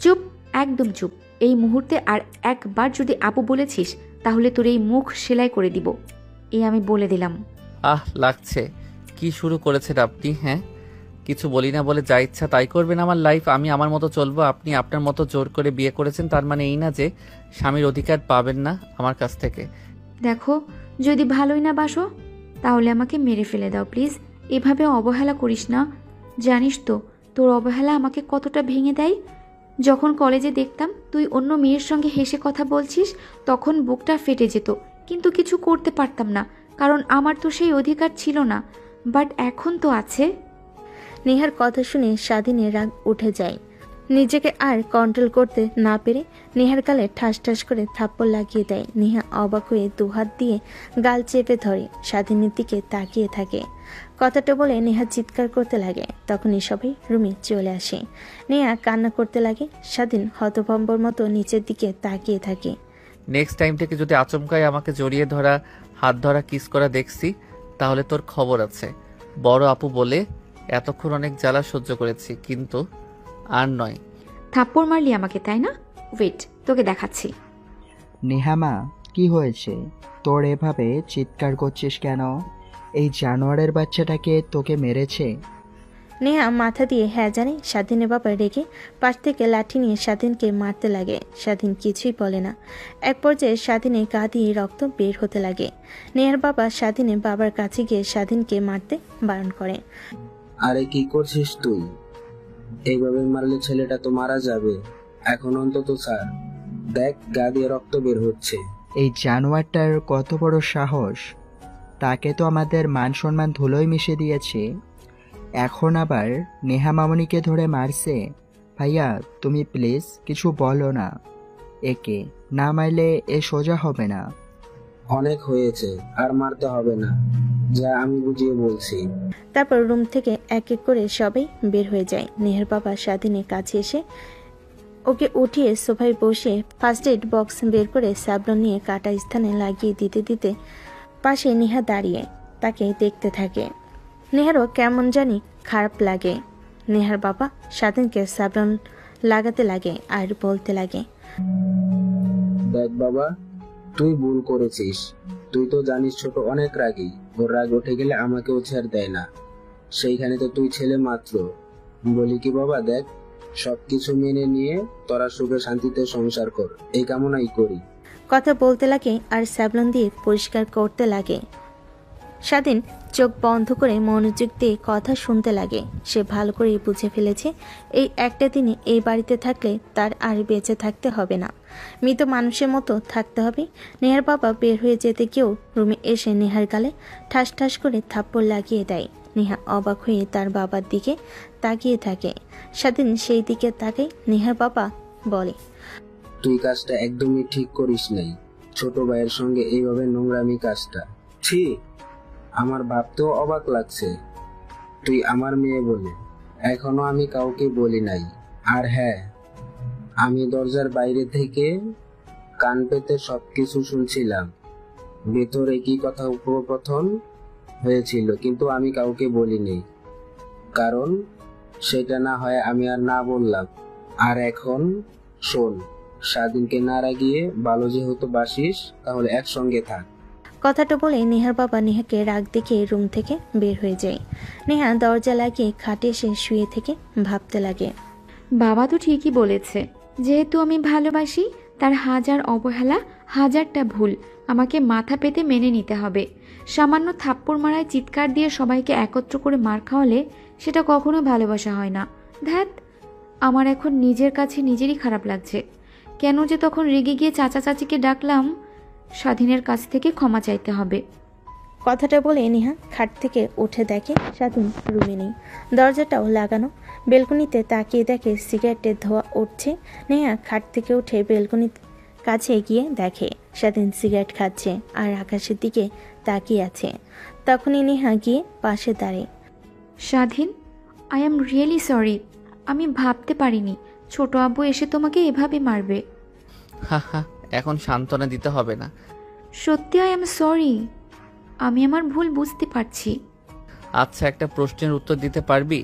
Speaker 2: চুপ, একদম চুপ। এই মুহূর্তে আর একবার যদি আপু বলেছিস তাহলে তোর এই মুখ সেলাই করে দিব, এই আমি বলে দিলাম।
Speaker 1: লাগছে। কি শুরু করেছেন আপনি? হ্যাঁ, কিছু বলি না বলে যা ইচ্ছা তাই করবেন আমার লাইফ, আমি আমার মতো চলবো, আপনি আপনার মতো জোর করে বিয়ে করেছেন, তার মানে এই না যে স্বামীর অধিকার পাবেন না আমার কাছ থেকে।
Speaker 2: দেখো, যদি ভালোই না বাসো তাহলে আমাকে মেরে ফেলে দাও প্লিজ। এভাবে অবহেলা করিস না। জানিস তো তোর অবহেলা আমাকে কতটা ভেঙে দেয়। যখন কলেজে দেখতাম তুই অন্য মেয়ের সঙ্গে হেসে কথা বলছিস তখন বুকটা ফেটে যেত, কিন্তু কিছু করতে পারতাম না, কারণ আমার তো সেই অধিকার ছিল না। বাট এখন তো আছে।
Speaker 3: নেহার কথা শুনে স্বাধীনের রাগ উঠে যায়। নিজেকে আর কন্ট্রোল করতে না পেরে নেহার গালে ঠাস ঠাস করে থাপ্পড় লাগিয়ে দেয়। নেহা অবাক হয়ে দুহাত দিয়ে গাল চেপে ধরে স্বাধীনের দিকে তাকিয়ে থাকে। কথাটা বলে নেহা চিৎকার করতে লাগে। তখনই সবাই রুমে চলে আসে। নেহা কান্না করতে লাগে। স্বাধীন হতভম্বর মতো নিচের দিকে তাকিয়ে থাকে।
Speaker 1: নেক্সট টাইম থেকে যদি আচমকায় আমাকে জড়িয়ে ধরা, হাত ধরা, কিস করা দেখছি তাহলে তোর খবর আছে। বড় আপু বলে এতক্ষণ অনেক জ্বালা সহ্য করেছি, কিন্তু আর নয়।
Speaker 2: থাপ্পড় মারলি আমাকে, তাই না? ওয়েট, তোকে দেখাচ্ছি।
Speaker 5: নেহামা, কি হয়েছে তোর? এভাবে চিৎকার করছিস কেন? এই জানোয়ারের বাচ্চাটাকে তোকে মেরেছে?
Speaker 3: নেহা মাথা দিয়ে হ্যাঁ জানে। স্বাধীনের বাবা রেগে পাশ থেকে লাঠি নিয়ে স্বাধীনকে মারতে লাগে। স্বাধীন কিছুই বলে না। এক পর্যায়ে স্বাধীনের গা দিয়ে রক্ত বের হতে লাগে। নেহার বাবা স্বাধীনের বাবার কাছে গিয়ে স্বাধীনকে মারতে বারণ করে।
Speaker 6: আরে কি করছিস তুই? এইভাবে মারলে ছেলেটা তো মারা যাবে। এখন অন্তত স্যার দেখ, গা দিয়ে রক্ত বের হচ্ছে।
Speaker 5: এই জানোয়ারটার কত বড় সাহস! তাকে তো আমাদের মান সম্মান ধুলোয় মিশে দিয়েছে, এখন আবার নেহা মামনিকে ধরে মারছে। ভাইয়া, তুমি প্লিজ কিছু বলো না। একে না মারলে এ সোজা হবে না।
Speaker 6: অনেক হয়েছে, আর মারতে হবে না, যা আমি বুঝিয়ে বলছি।
Speaker 3: তারপর রুম থেকে এক এক করে সবাই বের হয়ে যায়। নেহার বাবা স্বাধীনের কাছে এসে ওকে উঠিয়ে সোফায় বসে ফার্স্ট এড বক্স বের করে স্যাবলন নিয়ে কাটা স্থানে লাগিয়ে দিতে দিতে পাশে নেহা দাঁড়িয়ে তাকে দেখতে থাকে। নেহারও কেমন জানি খারাপ লাগে। নেহার বাবা স্বাধীনকে স্যাবলন লাগাতে লাগে আর বলতে লাগে,
Speaker 6: দেখ বাবা, তুই ভুল করেছিস। তুই তো জানিস ছোট অনেক রাগী, ওর রাগ উঠে গেলে আমাকেও ছেড়ে দেয় না। সেইখানে তো তুই ছেলে মাত্র। বলি কি বাবা, দেখ, সবকিছু মেনে নিয়ে তোরা সুখে শান্তিতে সংসার কর, এই কামনাই করি।
Speaker 3: কথা বলতে লাগে আর স্যাবলন দিয়ে পরিষ্কার করতে লাগে। স্বাধীন চোখ বন্ধ করে মনোযোগ দিয়ে কথা শুনতে লাগে। সে ভালো করে বুঝে ফেলেছে এই একটা দিনে এই বাড়িতে থাকলে তার আর বেঁচে থাকতে হবে না, মৃত মানুষের মতো থাকতে হবে। নেহার বাবা বের হয়ে যেতে গিয়েও রুমে এসে নেহার গালে ঠাস ঠাস করে থাপ্পড় লাগিয়ে দেয়। নেহা অবাক হয়ে তার বাবার দিকে তাকিয়ে থাকে। স্বাধীন সেই দিকে তাকায়। নেহার বাবা বলে,
Speaker 6: তুই কাজটা একদমই ঠিক করিস নাই। ছোট ভাইয়ের সঙ্গে এইভাবে নোংরামি কাজটা, ছি, আমার ভাবতেও অবাক লাগছে। তুই আমার মেয়ে বলে এখনো আমি কাউকে বলি নাই। আর হ্যাঁ, আমি দরজার বাইরে থেকে কান পেতে সবকিছু শুনছিলাম। ভেতরে কি কথা উপকথন হয়েছিল, কিন্তু আমি কাউকে বলিনি, কারণ সেটা না হয় আমি আর না বললাম। আর এখন শোন, স্বাধীনকে না রাগিয়ে ভালো যেহেতু বাসিস তাহলে একসঙ্গে থাক।
Speaker 3: কথাটা বলে নেহার বাবা নেহাকে রাগ দেখিয়ে রুম থেকে বের হয়ে যায়। নেহা দরজা লাগিয়ে খাটে এসে শুয়ে থেকে ভাবতে লাগে,
Speaker 2: বাবা তো ঠিকই বলেছে, যেহেতু আমি ভালোবাসি তার হাজার অবহেলা, হাজারটা ভুল আমাকে মাথা পেতে মেনে নিতে হবে। সামান্য থাপ্পড় মারায় চিৎকার দিয়ে সবাইকে একত্র করে মার খাওয়ালে সেটা কখনো ভালোবাসা হয় না। ধ্যাত, আমার এখন নিজের কাছে নিজেরই খারাপ লাগছে। কেন যে তখন রেগে গিয়ে চাচা চাচিকে ডাকলাম। স্বাধীনের কাছ থেকে ক্ষমা চাইতে হবে।
Speaker 3: কথাটা বলে নেহা খাট থেকে উঠে দেখে স্বাধীন রুমে নেই, দরজাটাও লাগানো। বেলকনিতে তাকিয়ে দেখে সিগারেটের ধোঁয়া উঠছে। নেহা খাট থেকে উঠে বেলকনির কাছে গিয়ে দেখে স্বাধীন সিগারেট খাচ্ছে আর আকাশের দিকে তাকিয়ে আছে। তখনই নেহা গিয়ে পাশে দাঁড়ায়।
Speaker 2: স্বাধীন, আই এম রিয়েলি সরি। আমি ভাবতে পারিনি ছোট আব্বু এসে তোমাকে এভাবে মারবে।
Speaker 1: হা হা, এখন সান্ত্বনা দিতে হবে না।
Speaker 2: সত্যি আই এম সরি, আমি আমার ভুল বুঝতে পারছি।
Speaker 1: আচ্ছা, একটা প্রশ্নের উত্তর দিতে পারবি?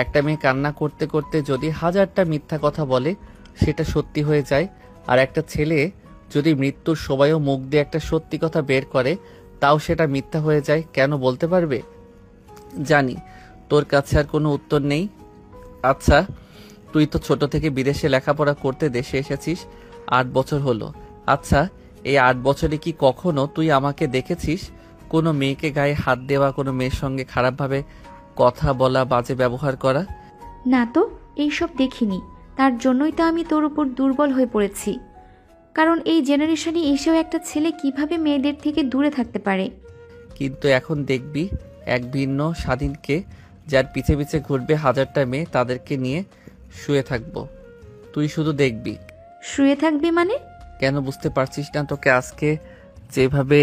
Speaker 1: একটা মেয়ে কান্না করতে করতে যদি 1000টা মিথ্যা কথা বলে সেটা সত্যি হয়ে যায়, আর একটা ছেলে যদি মৃত্যুর সময়ও মুখ দিয়ে একটা সত্যি কথা বের করে তাও সেটা মিথ্যা হয়ে যায়, কেন বলতে পারবে? জানি তোর কাছে আর কোনো উত্তর নেই। আচ্ছা, তুই তো ছোট থেকে বিদেশে লেখাপড়া করতে দেশে এসেছিস, 8 বছর হলো। আচ্ছা, এই 8 বছরে কি কখনো তুই আমাকে দেখেছিস কোনো মেয়েকে গায়ে হাত দেওয়া, কোনো মেয়ের সঙ্গে খারাপভাবে কথা বলা, বাজে ব্যবহার করা?
Speaker 2: না তো, এইসব দেখিনি। তার জন্যই তো আমি তোর উপর দুর্বল হয়ে পড়েছি। কারণ এই জেনারেশনে এসেও একটা ছেলে কিভাবে মেয়েদের থেকে দূরে থাকতে পারে।
Speaker 1: কিন্তু এখন দেখবি এক ভিন্ন স্বাধীনকে, যার পিছে পিছে ঘুরবে 1000টা মেয়ে, তাদেরকে নিয়ে শুয়ে থাকবো। তুই শুধু দেখবি।
Speaker 2: শুয়ে থাকবি মানে?
Speaker 1: কেন বুঝতে পারছিস না? তোকে আজকে যেভাবে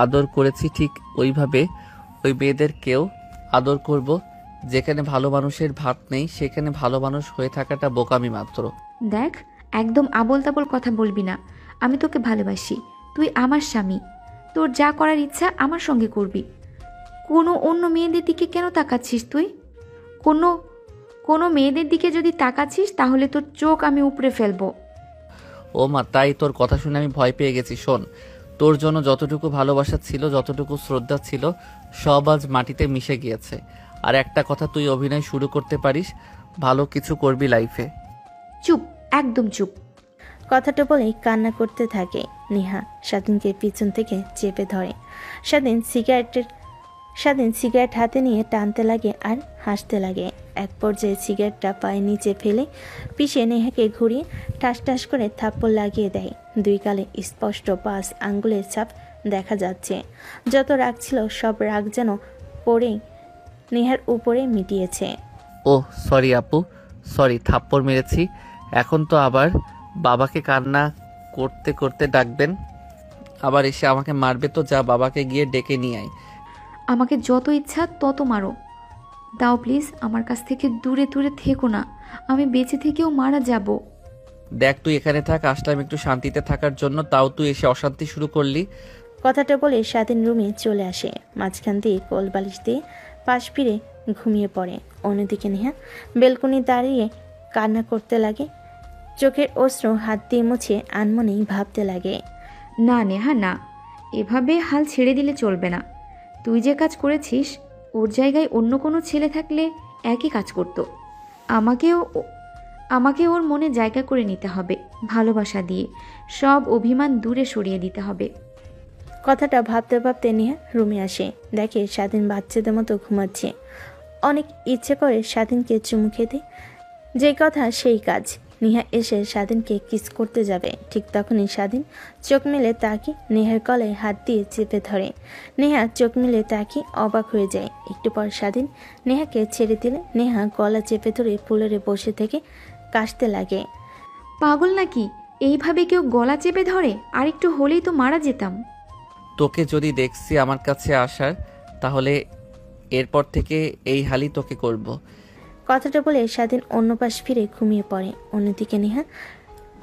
Speaker 1: আদর করেছি ঠিক ওইভাবে ওই মেয়েদেরকেও আদর করব। যেখানে ভালো মানুষের ভাত নেই সেখানে ভালো মানুষ হয়ে থাকাটা বোকামি মাত্র।
Speaker 2: দেখ, একদম আবোল তাবোল কথা বলবি না। আমি তোকে ভালোবাসি, তুই আমার স্বামী। তোর যা করার ইচ্ছা আমার সঙ্গে করবি। কোনো অন্য মেয়েদের দিকে কেন তাকাচ্ছিস তুই? কোনো মেয়েদের দিকে যদি তাকাচ্ছিস তাহলে তোর চোখ আমি উপড়ে ফেলবো।
Speaker 1: ও মা, তাই? তোর কথা শুনে আমি ভয় পেয়ে গেছি। শোন, তোর জন্য যতটুকু ভালোবাসা ছিল, যতটুকু শ্রদ্ধা ছিল, সব আজ মাটিতে মিশে গিয়েছে। আর একটা কথা, তুই অভিনয় শুরু করতে পারিস, ভালো কিছু করবি লাইফে।
Speaker 2: চুপ, একদম চুপ।
Speaker 3: কথাটা বলেই কান্না করতে থাকে নেহা। স্বাধীনকে পিছন থেকে চেপে ধরে। স্বাধীন সিগারেট হাতে নিয়ে টানতে লাগে আর হাসতে লাগে। এক পর্যায়ে সিগারেটটা পায়ের নিচে ফেলে পিষে নেহাকে ঘুরিয়ে ঠাস ঠাস করে থাপ্পড় লাগিয়ে দেয়। দুই গালে স্পষ্ট 5 আঙ্গুলের ছাপ দেখা যাচ্ছে। যত রাগ ছিল সব রাগ যেন পড়েই নেহার উপরে মিটিয়েছে।
Speaker 1: ও সরি আপু, সরি, থাপ্পড় মেরেছি। এখন তো আবার বাবাকে কান্না করতে করতে ডাকবেন, আবার এসে আমাকে মারবে তো? যা, বাবাকে গিয়ে ডেকে নিয়ে আয়।
Speaker 2: আমাকে যত ইচ্ছা তত মারো, দাও প্লিজ। আমার কাছ থেকে দূরে দূরে থেকো না, আমি বেঁচে থেকেও মারা যাব।
Speaker 1: দেখ, তুই এখানে থাক, আসলাম একটু শান্তিতে থাকার জন্য, তাও তুই এসে অশান্তি শুরু করলি।
Speaker 3: কথাটা বলে স্বাধীন রুমে চলে আসে। মাঝখান দিয়ে কোল বালিশ দিয়ে পাশ ফিরে ঘুমিয়ে পড়ে। অন্যদিকে নেহা বেলকনি দাঁড়িয়ে কান্না করতে লাগে। চোখের অশ্রু হাত দিয়ে মুছে আনমনেই ভাবতে লাগে।
Speaker 2: না নেহা, না, এভাবে হাল ছেড়ে দিলে চলবে না। তুই যে কাজ করেছিস, ওর জায়গায় অন্য কোনো ছেলে থাকলে একই কাজ করত। আমাকে ওর মনে জায়গা করে নিতে হবে, ভালোবাসা দিয়ে সব অভিমান দূরে সরিয়ে দিতে হবে।
Speaker 3: কথাটা ভাবতে ভাবতে নেহা রুমে আসে। দেখে স্বাধীন বাচ্চাদের মতো ঘুমাচ্ছে। অনেক ইচ্ছে করে স্বাধীনকে চুমু খেতে, যে কথা সেই কাজ। নেহা এসে স্বাধীনকে কিস করতে যাবে, ঠিক তখনই স্বাধীন চোখ মেলে তাকে নেহার গলায় হাত দিয়ে চেপে ধরে। নেহা চোখ মেলে তাকে অবাক হয়ে যায়। একটু পর স্বাধীন নেহাকে ছেড়ে দিলে নেহা গলা চেপে ধরে ফুলরে বসে থেকে কাশতে লাগে।
Speaker 2: পাগল নাকি? এইভাবে কেউ গলা চেপে ধরে? আর একটু হলেই তো মারা যেতাম।
Speaker 1: তোকে যদি দেখছি আমার কাছে আসার, তাহলে এরপর থেকে এই হালই তোকে করব।
Speaker 3: কথাটা বলে স্বাধীন অন্য পাশ ফিরে ঘুমিয়ে পড়ে। অন্যদিকে নেহা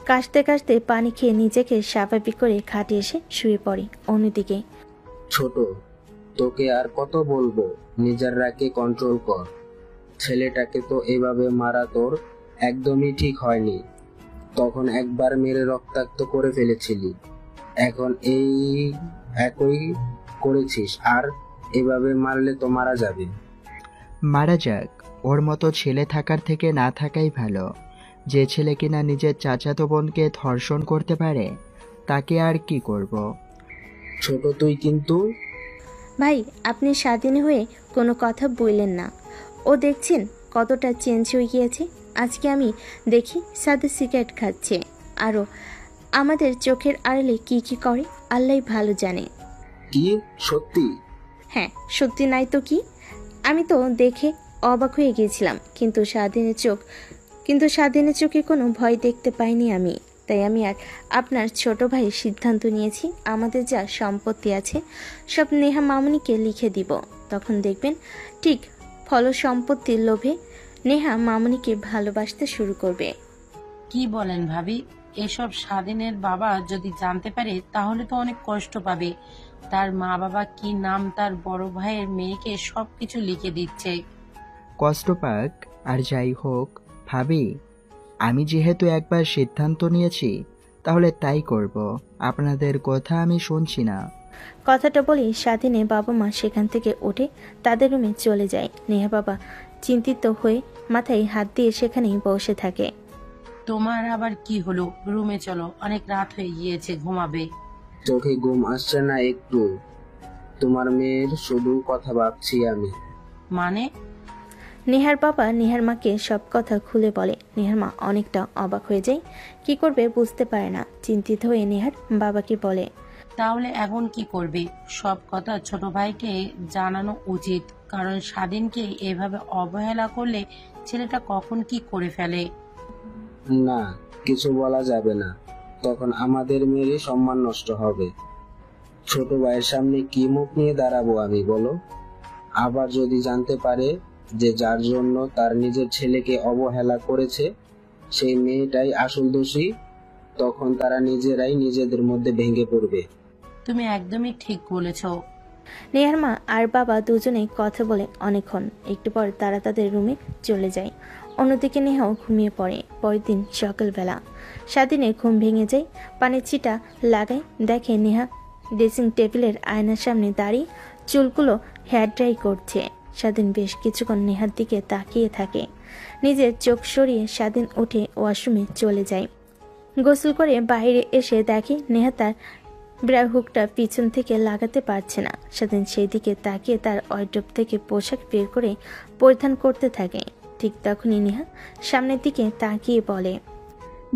Speaker 3: কাশতে কাশতে পানি খেয়ে নিজেকে স্বাভাবিক করে খাটে এসে শুয়ে পড়ে। অন্যদিকে
Speaker 6: ছোট, তোকে আর কত বলবো, নিজের রাগকে কন্ট্রোল কর। ছেলেটাকে তো এভাবে মারা তোর একদমই ঠিক হয়নি। তখন একবার মেরে রক্তাক্ত করে ফেলেছিলি, এখন এই একই করেছিস, আর এভাবে মারলে তো মারা যাবে।
Speaker 5: মারা যাক, ওর মতো ছেলে থাকার থেকে না থাকাই ভালো। যে ছেলে কিনা নিজের চাচাতো বোনকে ধর্ষণ করতে পারে, তাকে আর কি করব।
Speaker 6: ছোট, তুই কিন্তু
Speaker 3: ভাই, আপনি স্বাধীন হয়ে কোনো কথা বললেন না। ও দেখছেন কতটা চেঞ্জ হয়ে গিয়েছে। আজকে আমি দেখি সাথে সিগারেট খাচ্ছে, আরও আমাদের চোখের আড়ালে কি কি করে আল্লাহ ভালো জানে।
Speaker 6: কি সত্যি?
Speaker 3: হ্যাঁ, সত্যি নাই তো কি। আমি তো দেখে অবাক হয়ে গিয়েছিলাম, কিন্তু স্বাধীনের চোখে কোনো ভয় দেখতে পাইনি আমি। তাই আমি আর আপনার ছোট ভাই সিদ্ধান্ত নিয়েছি, আমাদের যা সম্পত্তি আছে সব নেহা মামুনিকে লিখে দিব। তখন দেখবেন ঠিক সম্পত্তির লোভে নেহা মামুনিকে ভালোবাসতে শুরু করবে।
Speaker 4: কি বলেন ভাবি? এসব স্বাধীনের বাবা যদি জানতে পারে তাহলে তো অনেক কষ্ট পাবে। তার মা বাবা কি নাম তার বড় ভাইয়ের মেয়েকে সবকিছু লিখে দিচ্ছে।
Speaker 5: কষ্ট পাক আর যাই হোক, ভাবি আমি যেহেতু একবার সিদ্ধান্ত নিয়েছি তাহলে তাই করব। আপনাদের কথা আমি শুনছি না।
Speaker 3: কথাটা বলি স্বাধীনের বাবা মা সেখান থেকে উঠে তাদের রুমে চলে যায়। নেহা বাবা চিন্তিত হয়ে মাথায় হাত দিয়ে সেখানেই বসে থাকে।
Speaker 4: তোমার আবার কি হলো? রুমে চলো, অনেক রাত হয়ে গিয়েছে, ঘুমাবে।
Speaker 6: চোখে ঘুম আসছে না একটু? তোমার মেয়ের শুধু কথা ভাবছি আমি।
Speaker 4: মানে?
Speaker 3: নেহার বাবা নেহার মাকে সব কথা খুলে বলে। নেহার মা অনেকটা অবাক হয়ে যায়, কি করবে বুঝতে পারে না। চিন্তিত হয়ে নেহার বাবাকে বলে,
Speaker 4: তাহলে এখন কি করবে? সব কথা ছোট ভাইকে জানানো উচিত, কারণ স্বাধীনকে এভাবে অবহেলা করলে ছেলেটা কখন কি করে ফেলে।
Speaker 6: না, কিছু বলা যাবে না, তখন আমাদের মেয়েরই সম্মান নষ্ট হবে। ছোট ভাইয়ের সামনে কি মুখ নিয়ে দাঁড়াবো আমি, বলো? আবার যদি জানতে পারে যে যার জন্য তার নিজের ছেলেকে অবহেলা করেছে সেই মেয়েটাই আসল দোষী, তখন তারা নিজেরাই নিজেদের মধ্যে ভেঙে পড়বে।
Speaker 4: তুমি একদমই ঠিক বলেছ।
Speaker 3: নেহার মা আর বাবা দুজনেই কথা বলে অনেকক্ষণ। একটু পর তারা তাদের রুমে চলে যায়। অন্যদিকে নেহাও ঘুমিয়ে পড়ে। পরের দিন সকালবেলা স্বাধীনের ঘুম ভেঙে যায়। পানির ছিটা লাগায়, দেখে নেহা ড্রেসিং টেবিলের আয়নার সামনে দাঁড়িয়ে চুলগুলো হেয়ার ড্রাই করছে। স্বাধীন বেশ কিছুক্ষণ নেহার দিকে তাকিয়ে থাকে। নিজের চোখ সরিয়ে স্বাধীন উঠে ওয়াশরুমে চলে যায়। গোসল করে বাইরে এসে দেখে নেহা তার ব্রা হুকটা পিছন থেকে লাগাতে পারছে না। স্বাধীন সেই দিকে তাকিয়ে তার ওয়ার্ড্রোব থেকে পোশাক বের করে পরিধান করতে থাকে। ঠিক তখনই নেহা সামনের দিকে তাকিয়ে বলে,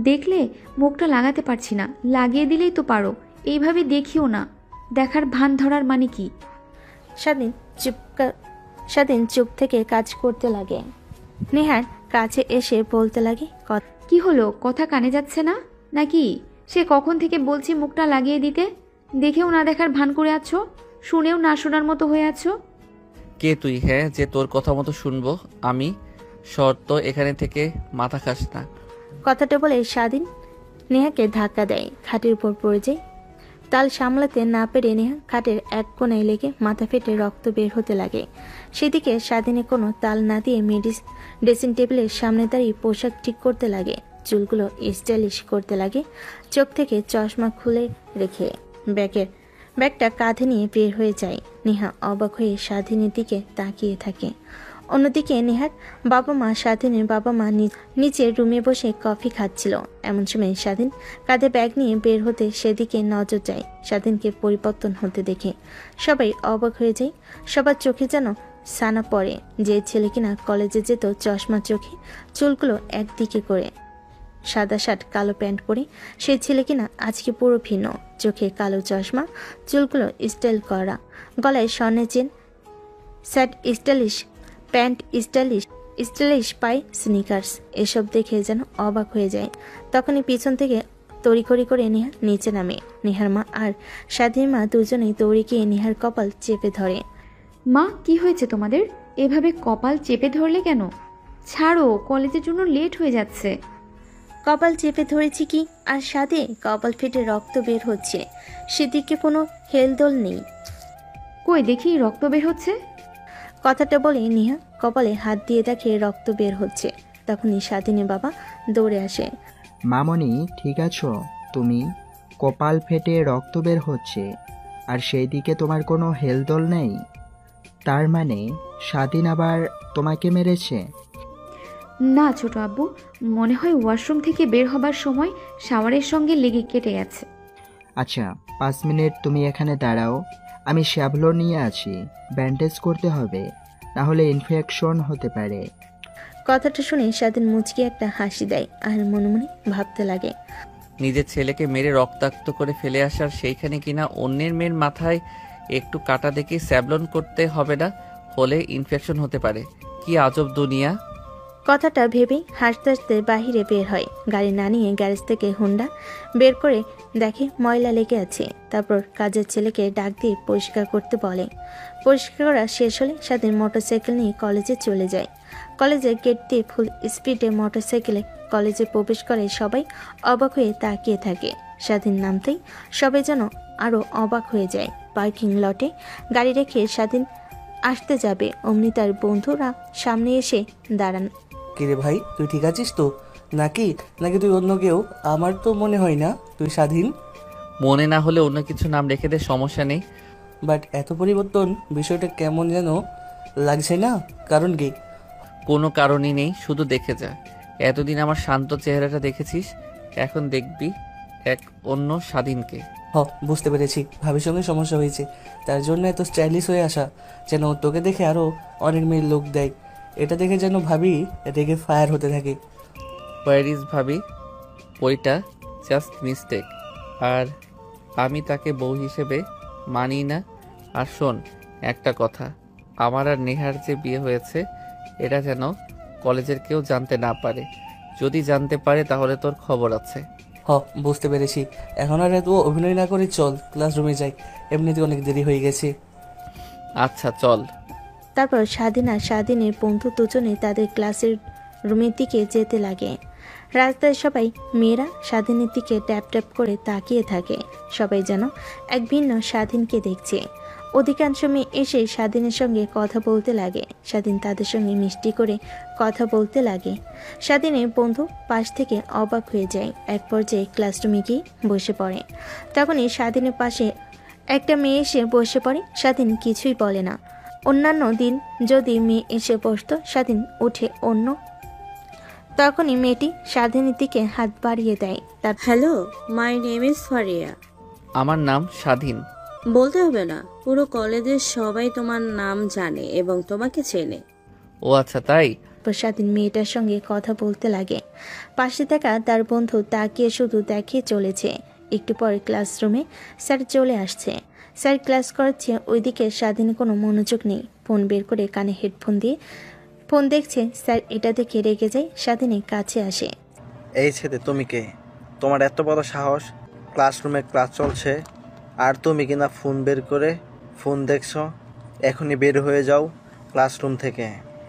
Speaker 2: দেখলে মুখটা লাগাতে পারছি না, লাগিয়ে দিলেই তো পারো। এইভাবে দেখিও না, দেখার ভান ধরার মানে কি?
Speaker 3: স্বাধীন চুপ থেকে কাজ করতে লাগে। নেহার কাছে এসে বলতে লাগে,
Speaker 2: কি হলো, কথা কানে যাচ্ছে না নাকি? সে কখন থেকে বলছি মুখটা লাগিয়ে দিতে, দেখেও না দেখার ভান করে আছো, শুনেও না শোনার মতো হয়ে আছো।
Speaker 1: কে তুই হ্যাঁ যে তোর কথা মতো শুনবো আমি? শর্ত এখানে থেকে মাথা খাস না।
Speaker 3: কথাটা বলে স্বাধীন নেহাকে ধাক্কা দেয়, খাটের উপর পড়ে যায়। তাল সামলাতে না পেরে নেহা খাটের এক কোণায় লেগে মাথা ফেটে রক্ত বের হতে লাগে। সেদিকে স্বাধীনে কোনো তাল না দিয়ে ড্রেসিং টেবিলের সামনে দাঁড়িয়ে পোশাক ঠিক করতে লাগে, চুলগুলো স্টাইলিশ করতে লাগে। চোখ থেকে চশমা খুলে রেখে ব্যাগটা কাঁধে নিয়ে বের হয়ে যায়। নেহা অবাক হয়ে স্বাধীনের দিকে তাকিয়ে থাকে। অন্যদিকে নেহার বাবা মা স্বাধীনের বাবা মা নিচে রুমে বসে কফি খাচ্ছিল। এমন সময় স্বাধীন কাঁধে ব্যাগ নিয়ে বের হতে সেদিকে নজর যায়। স্বাধীনকে পরিবর্তন হতে দেখে সবাই অবাক হয়ে যায়। সবার চোখে যেন সানা পড়ে। যে ছেলে কিনা কলেজে যেত চশমা চোখে, চুলগুলো একদিকে করে, সাদা শার্ট কালো প্যান্ট পরে, সেই ছেলে কিনা আজকে পুরো ভিন্ন। চোখে কালো চশমা, চুলগুলো স্টাইল করা, গলায় স্বর্ণের chain, shirt stylish, pant stylish পায়ে স্নিকার্স। এসব দেখে যেন অবাক হয়ে যায়। তখনই পিছন থেকে তড়িঘড়ি করে নেহা নিচে নামে। নেহার মা আর স্বাধীন মা দুজনেই দৌড়ে গিয়ে নেহার কপাল চেপে ধরে।
Speaker 2: মা, কি হয়েছে তোমাদের? এভাবে কপাল চেপে ধরলে কেন? ছাড়ো, কলেজের জন্য লেট হয়ে যাচ্ছে।
Speaker 3: কপাল চেপে ধরেছি কি, আর সাথে কপাল ফেটে রক্ত বের হচ্ছে, সেদিকে কোনো হেলদোল নেই।
Speaker 2: কই দেখি রক্ত বের হচ্ছে।
Speaker 3: কথাটা বলে নেহা কপালে হাত দিয়ে দেখে রক্ত বের হচ্ছে। তখনই স্বাধীনের বাবা দৌড়ে আসে।
Speaker 5: মামনি ঠিক আছো তুমি? কপাল ফেটে রক্ত বের হচ্ছে আর সেই দিকে তোমার কোনো হেলদোল নেই? তার মানে স্বাধীন আবার তোমাকে মেরেছে?
Speaker 2: না ছোট আব্বু, মনে হয় ওয়াশরুম থেকে বের হবার সময় শাওয়ারের সঙ্গে লেগে কেটে গেছে।
Speaker 5: আচ্ছা 5 মিনিট তুমি এখানে দাঁড়াও, আমি শ্যাভলন নিয়ে আছি, ব্যান্ডেজ করতে হবে, নাহলে ইনফেকশন হতে পারে।
Speaker 3: কথাটা শুনে স্বাধীন মুচকি একটা হাসি দেয় আর মনে মনে ভাবতে লাগে,
Speaker 1: নিজের ছেলেকে মেরে রক্তাক্ত করে ফেলে আসার সেইখানে কিনা অন্যের মেয়ের মাথায় একটু কাটা দেখে স্যাবলন করতে হবে না, হলে ইনফেকশন হতে পারে। কি আজব দুনিয়া।
Speaker 3: কথাটা ভেবেই হাসতে হাসতে বাহিরে বের হয়। গাড়ি না নিয়ে গ্যারেজ থেকে হুন্ডা বের করে দেখে ময়লা লেগে আছে। তারপর কাজের ছেলেকে ডাক দিয়ে পরিষ্কার করতে বলে। পরিষ্কার করা শেষ হলে স্বাধীন মোটরসাইকেল নিয়ে কলেজে চলে যায়। কলেজের গেট দিয়ে ফুল স্পিডে মোটরসাইকেলে কলেজে প্রবেশ করে সবাই অবাক হয়ে তাকিয়ে থাকে। স্বাধীন নামতেই সবাই যেন আরও অবাক হয়ে যায়। পার্কিং লটে গাড়ি রেখে স্বাধীন আসতে যাবে অমনি তার বন্ধুরা সামনে এসে দাঁড়ান।
Speaker 7: কিরে ভাই, তুই ঠিক আছিস তো? নাকি নাকি তুই অন্য কেউ? আমার তো মনে হয় না তুই স্বাধীন।
Speaker 1: মনে না হলে অন্য কিছু নাম রেখে দে, সমস্যা নেই।
Speaker 7: বাট এত পরিবর্তন, বিষয়টা কেমন যেন লাগছে না? কারণ কি?
Speaker 1: কোনো কারণই নেই, শুধু দেখে যা। এতদিন আমার শান্ত চেহারাটা দেখেছিস, এখন দেখবি এক অন্য স্বাধীনকে।
Speaker 7: বুঝতে পেরেছি, ভাবির সঙ্গে সমস্যা হয়েছে, তার জন্য এত স্টাইলিশ হয়ে আসা, যেন তোকে দেখে আরও অনেক মেয়ের লোক দেয়। এটা দেখে যেন ভাবি রেগে ফায়ার হতে থাকে।
Speaker 1: হোয়ার ইজ ভাবি? ওইটা জাস্ট মিস্টেক, আর আমি তাকে বউ হিসেবে মানি না। আর শোন একটা কথা, আমার আর নেহার যে বিয়ে হয়েছে এটা যেন কলেজের কেউ জানতে না পারে। যদি জানতে পারে তাহলে তোর খবর আছে।
Speaker 7: বুঝতে পেরেছি। এখন আর এত অভিনয় না করে চল ক্লাসরুমে যাই, এমনিতে অনেক দেরি হয়ে গেছে।
Speaker 1: আচ্ছা চল।
Speaker 3: তারপর স্বাধীন আর স্বাধীনের বন্ধু দুজনে তাদের ক্লাসের রুমের দিকে যেতে লাগে। রাস্তায় সবাই মেয়েরা স্বাধীনের দিকে ট্যাপ ট্যাপ করে তাকিয়ে থাকে, সবাই যেন এক ভিন্ন স্বাধীনকে দেখছে। অধিকাংশ মেয়ে এসে স্বাধীনের সঙ্গে কথা বলতে লাগে, স্বাধীন তাদের সঙ্গে মিষ্টি করে কথা বলতে লাগে। স্বাধীনের বন্ধু পাশ থেকে অবাক হয়ে যায়। এক পর্যায়ে ক্লাসরুমে গিয়ে বসে পড়ে। তখনই স্বাধীনের পাশে একটা মেয়ে এসে বসে পড়ে। স্বাধীন কিছুই বলে না। অন্যান্য দিন যদি মেয়ে এসে বসতো, স্বাধীন উঠে অন্য তখনই মেয়েটি স্বাধীনের দিকে হাত বাড়িয়ে দেয়। তার
Speaker 8: hello, my name is Faria.
Speaker 1: আমার নাম স্বাধীন।
Speaker 8: বলতে হবে না, পুরো কলেজের সবাই তোমার নাম জানে এবং তোমাকে চেনে।
Speaker 1: ও আচ্ছা তাই।
Speaker 3: স্বাধীন মেয়েটার সঙ্গে কথা বলতে লাগে। পাশে থাকা তার বন্ধু তাকিয়ে শুধু দেখে চলেছে। একটু পরে ক্লাসরুমে স্যার চলে আসছে। স্যার ক্লাস করাচ্ছে, ওইদিকে স্বাধীন কোনো মনোযোগ নেই। ফোন বের করে কানে হেডফোন দিয়ে ফোন দেখছে। স্যার এটা দেখে রেগে যায়। স্বাধীনের কাছে আসে।
Speaker 9: এই ছেলে, তুমি কে? তোমার এত বড় সাহস? ক্লাসরুমে ক্লাস চলছে আর তুমি কিনা ফোন বের করে ফোন দেখছো? এখনই বের হয়ে যাও ক্লাসরুম থেকে।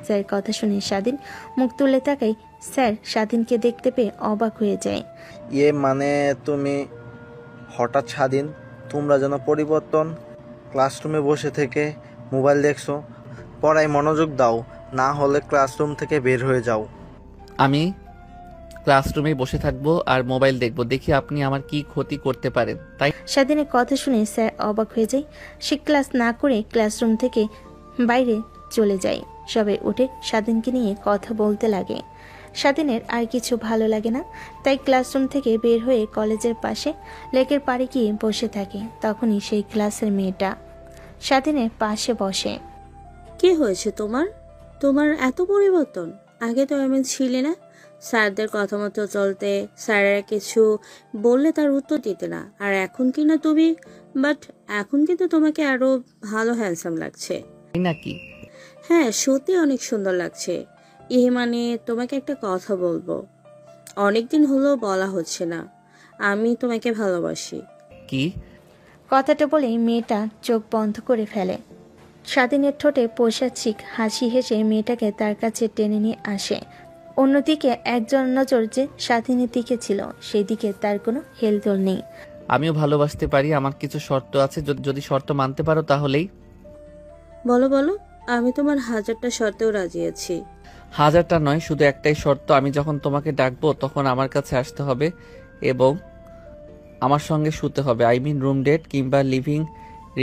Speaker 3: স্যার কথা শুনে স্বাধীন মুখ তুলে তাকায়। স্যার স্বাধীনকে দেখতে পেয়ে অবাক হয়ে যায়।
Speaker 9: মানে তুমি হঠাৎ স্বাধীন, তোমরা যেন পরিবর্তন। ক্লাসরুমে বসে থেকে মোবাইল দেখছো, পড়ায় মনোযোগ দাও, না হলে ক্লাসরুম থেকে বের হয়ে যাও।
Speaker 1: আমি ক্লাসরুমে বসে থাকবো আর মোবাইল দেখবো, দেখি আপনি আমার কি ক্ষতি করতে পারেন। তাই
Speaker 3: স্বাধীনের কথা শুনে স্যার অবাক হয়ে যায়। সে ক্লাস না করে ক্লাসরুম থেকে বাইরে চলে যায়। সবাই উঠে স্বাধীনকে নিয়ে কথা বলতে লাগে। স্বাধীনের আর কিছু ভালো লাগে না, তাই ক্লাসরুম থেকে বের হয়ে কলেজের পাশে লেকের পাড়ে গিয়ে বসে থাকে। তখনই সেই ক্লাসের মেয়েটা স্বাধীনের পাশে বসে।
Speaker 8: কি হয়েছে তোমার? তোমার এত পরিবর্তন, আগে তো এমন ছিলে না। স্যারদের কথা মতো চলতে, স্যারেরা কিছু বললে তার উত্তর দিতে না, আর এখন কি না তুমি। বাট এখন কিন্তু তোমাকে আরো ভালো হ্যান্ডসাম লাগছে।
Speaker 1: নাকি?
Speaker 8: হ্যাঁ, সত্যি অনেক সুন্দর লাগছে। মানে তোমাকে একটা কথা বলবো, অনেকদিন হলো বলা হচ্ছে না। আমি তোমাকে ভালোবাসি।
Speaker 1: কি?
Speaker 3: কথাটা বলে মেয়েটা চোখ বন্ধ করে ফেলে। স্বাধীনের ঠোঁটে পৈশাচিক হাসি হেসে মেয়েটাকে তার কাছে টেনে নিয়ে আসে। অন্যদিকে একজন নজর যে স্বাধীনের দিকে ছিল, সেই দিকে তার কোনো হেলদোল নেই।
Speaker 1: আমিও ভালোবাসতে পারি, আমার কিছু শর্ত আছে, যদি শর্ত মানতে পারো তাহলেই।
Speaker 8: বলো বলো, আমি তোমার 1000টা শর্তেও রাজি আছি।
Speaker 1: 1000টা নয়, শুধু একটাই শর্ত, আমি যখন তোমাকে ডাকবো তখন আমার কাছে আসতে হবে এবং আমার সঙ্গে শুতে হবে। রুম ডেট কিংবা লিভিং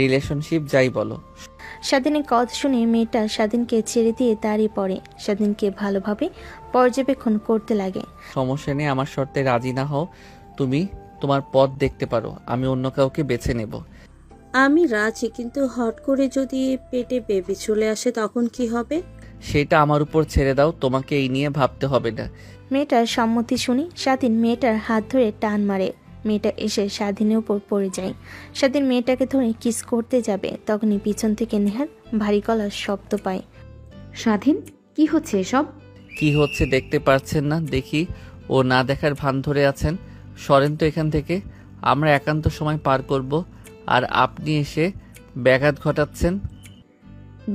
Speaker 1: রিলেশনশিপ, যাই বলো।
Speaker 3: স্বাধীনের কথা শুনে মেয়েটা স্বাধীনকে ছেড়ে দিয়ে দাঁড়িয়ে পড়ে। স্বাধীনকে ভালোভাবে পর্যবেক্ষণ করতে লাগে।
Speaker 1: সমস্যা নেই, আমার শর্তে রাজি না হও তুমি তোমার পথ দেখতে পারো, আমি অন্য কাউকে বেছে নেব।
Speaker 8: আমি রাজি, কিন্তু হট করে যদি পেটে বেবি চলে আসে তখন কি হবে?
Speaker 1: সেটা আমার উপর ছেড়ে দাও, তোমাকে এই নিয়ে ভাবতে হবে না।
Speaker 3: মেয়েটার সম্মতি শুনি স্বাধীন মেয়েটার হাত ধরে টান মারে। মেয়েটা এসে স্বাধীনের উপর পড়ে যায়। স্বাধীন মেয়েটাকে ধরে কিস করতে যাবে, তখনই পিছন থেকে নেহার ভারী গলার শব্দ পায়।
Speaker 2: স্বাধীন, কি হচ্ছে এসব?
Speaker 1: কি হচ্ছে দেখতে পাচ্ছেন না? দেখি ও না দেখার ভান ধরে আছেন। সরেন তো এখান থেকে, আমরা একান্ত সময় পার করব, আর আপনি এসে ব্যাঘাত ঘটাচ্ছেন।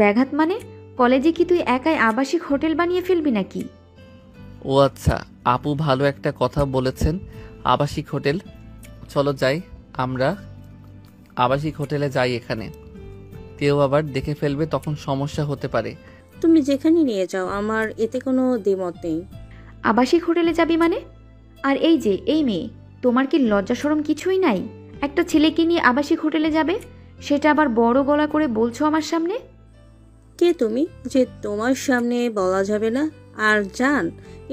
Speaker 2: ব্যাঘাত মানে? কলেজে কি তুই একাই আবাসিক হোটেল বানিয়ে ফেলবি নাকি?
Speaker 1: ও আচ্ছা, আপু ভালো একটা কথা বলেছেন। আবাসিক হোটেল, চলো যাই আমরা আবাসিক হোটেলে যাই। এখানে কেউ আবার দেখে ফেলবে, তখন সমস্যা হতে পারে।
Speaker 8: তুমি যেখানে নিয়ে যাও, আমার এতে কোনো দ্বিমত নেই।
Speaker 2: আবাসিক হোটেলে যাবি মানে? আর এই যে এই মেয়ে, তোমার কি লজ্জা শরম কিছুই নাই? একটা ছেলেকে নিয়ে আবাসিক হোটেলে যাবে, সেটা আবার বড় গলা করে বলছো আমার সামনে?
Speaker 8: কে তুমি যে তোমার সামনে বলা যাবে না? আর জান,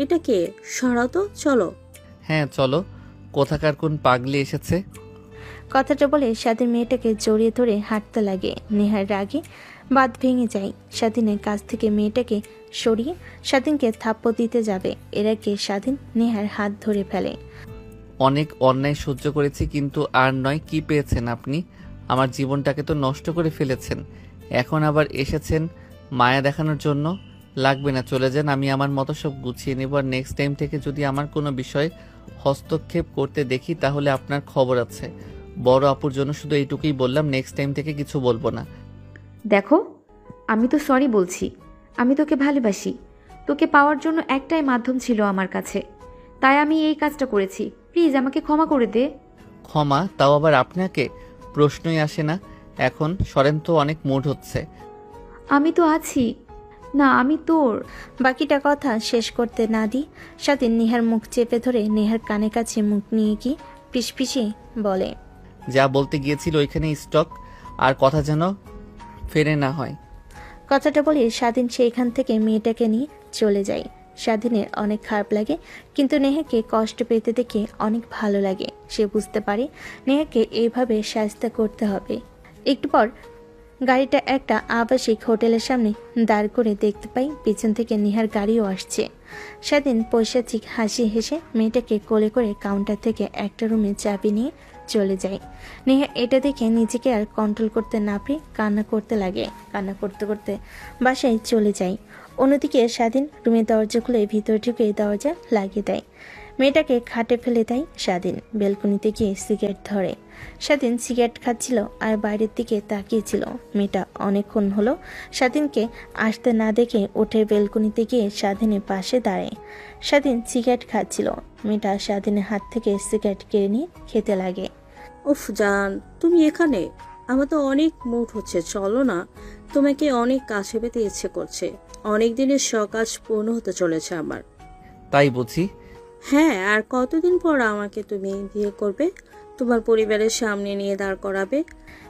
Speaker 8: এটা কে? সরাও তো, চলো।
Speaker 1: হ্যাঁ চলো। কোথাকার কোন পাগলি এসেছে?
Speaker 3: কথাটা বলে স্বাধীন মেয়েটাকে জড়িয়ে ধরে হাঁটতে লাগে। নেহার রাগে বাঁধ ভেঙে যায়। স্বাধীনের কাছ থেকে মেয়েটাকে সরিয়ে স্বাধীনকে থাপ্পড় দিতে যাবে, এর আগে স্বাধীন নেহার হাত ধরে ফেলে।
Speaker 1: অনেক অন্যায় সহ্য করেছি, কিন্তু আর নয়। কি পেয়েছেন আপনি? আমার জীবনটাকে তো নষ্ট করে ফেলেছেন, এখন আবার এসেছেন মায়া দেখানোর জন্য। লাগবে না, চলে যান। আমি আমার মতো সব গুছিয়ে নেব। আর নেক্সট টাইম থেকে যদি আমার কোনো বিষয়ে হস্তক্ষেপ করতে দেখি তাহলে আপনার খবর আছে। বড় আপুর জন্য শুধু এইটুকুই বললাম, নেক্সট টাইম থেকে কিছু বলবো না।
Speaker 2: দেখো, আমি তো সরি বলছি। আমি তোকে ভালোবাসি। তোকে পাওয়ার জন্য একটাই মাধ্যম ছিল আমার কাছে, তাই আমি এই কাজটা করেছি। প্লিজ আমাকে ক্ষমা করে দে।
Speaker 1: ক্ষমা? তাও আবার আপনাকে? প্রশ্নই আসে না। এখন সরেন তো, অনেক মুড হচ্ছে।
Speaker 2: আমি তো আছি না, আমি তোর।
Speaker 3: বাকিটা কথা শেষ করতে না দি স্বাধীন নেহার মুখ চেপে ধরে নেহার কানে কাছে মুখ নিয়ে গিয়ে পিসপিসিয়ে বলে,
Speaker 1: যা বলতে গিয়েছিল ওইখানে স্টক, আর কথা যেন ফেরে না হয়।
Speaker 3: কথাটা বলে স্বাধীন সেইখান থেকে মেয়েটাকে নিয়ে চলে যায়। স্বাধীনের অনেক খারাপ লাগে, কিন্তু নেহাকে কষ্ট পেতে দেখে অনেক ভালো লাগে। সে বুঝতে পারে নেহাকে এইভাবে শাস্তি করতে হবে। একটু পর গাড়িটা একটা আবাসিক হোটেলের সামনে দাঁড় করে দেখতে পাই পিছন থেকে নেহার গাড়িও আসছে। স্বাধীন পৈশাচিক হাসি হেসে মেয়েটাকে কোলে করে কাউন্টার থেকে একটা রুমে চাবি নিয়ে চলে যায়। নেহা এটা দেখে নিজেকে আর কন্ট্রোল করতে না পেরে কান্না করতে লাগে। কান্না করতে করতে বাসায় চলে যায়। অন্যদিকে স্বাধীন রুমের দরজা খুলে ভিতর ঢুকে দরজা লাগিয়ে দেয়। মেয়েটাকে খাটে ফেলে দেয় স্বাধীন। বেলকনিতে গিয়ে সিগারেট ধরে। স্বাধীন সিগারেট খাচ্ছিল আর বাইরের দিকে তাকিয়েছিল। মেয়েটা অনেকক্ষণ হলো স্বাধীনকে আসতে না দেখে উঠে বেলকনিতে গিয়ে স্বাধীনের পাশে দাঁড়ায়। স্বাধীন সিগারেট খাচ্ছিল। মেয়েটা স্বাধীনের হাত থেকে সিগারেট কেড়ে নিয়ে খেতে লাগে।
Speaker 8: উফ জান, তুমি এখানে? আমার তো অনেক মুড হচ্ছে, চলো না। তোমাকে অনেক কাছে পেতে ইচ্ছে করছে। অনেক দিনের শখ আজ পূর্ণ হতে চলেছে আমার।
Speaker 1: তাই বুঝি?
Speaker 8: হ্যাঁ, আর কতদিন পর আমাকে তুমি বিয়ে করবে, তোমার পরিবারের সামনে নিয়ে দাঁড় করাবে?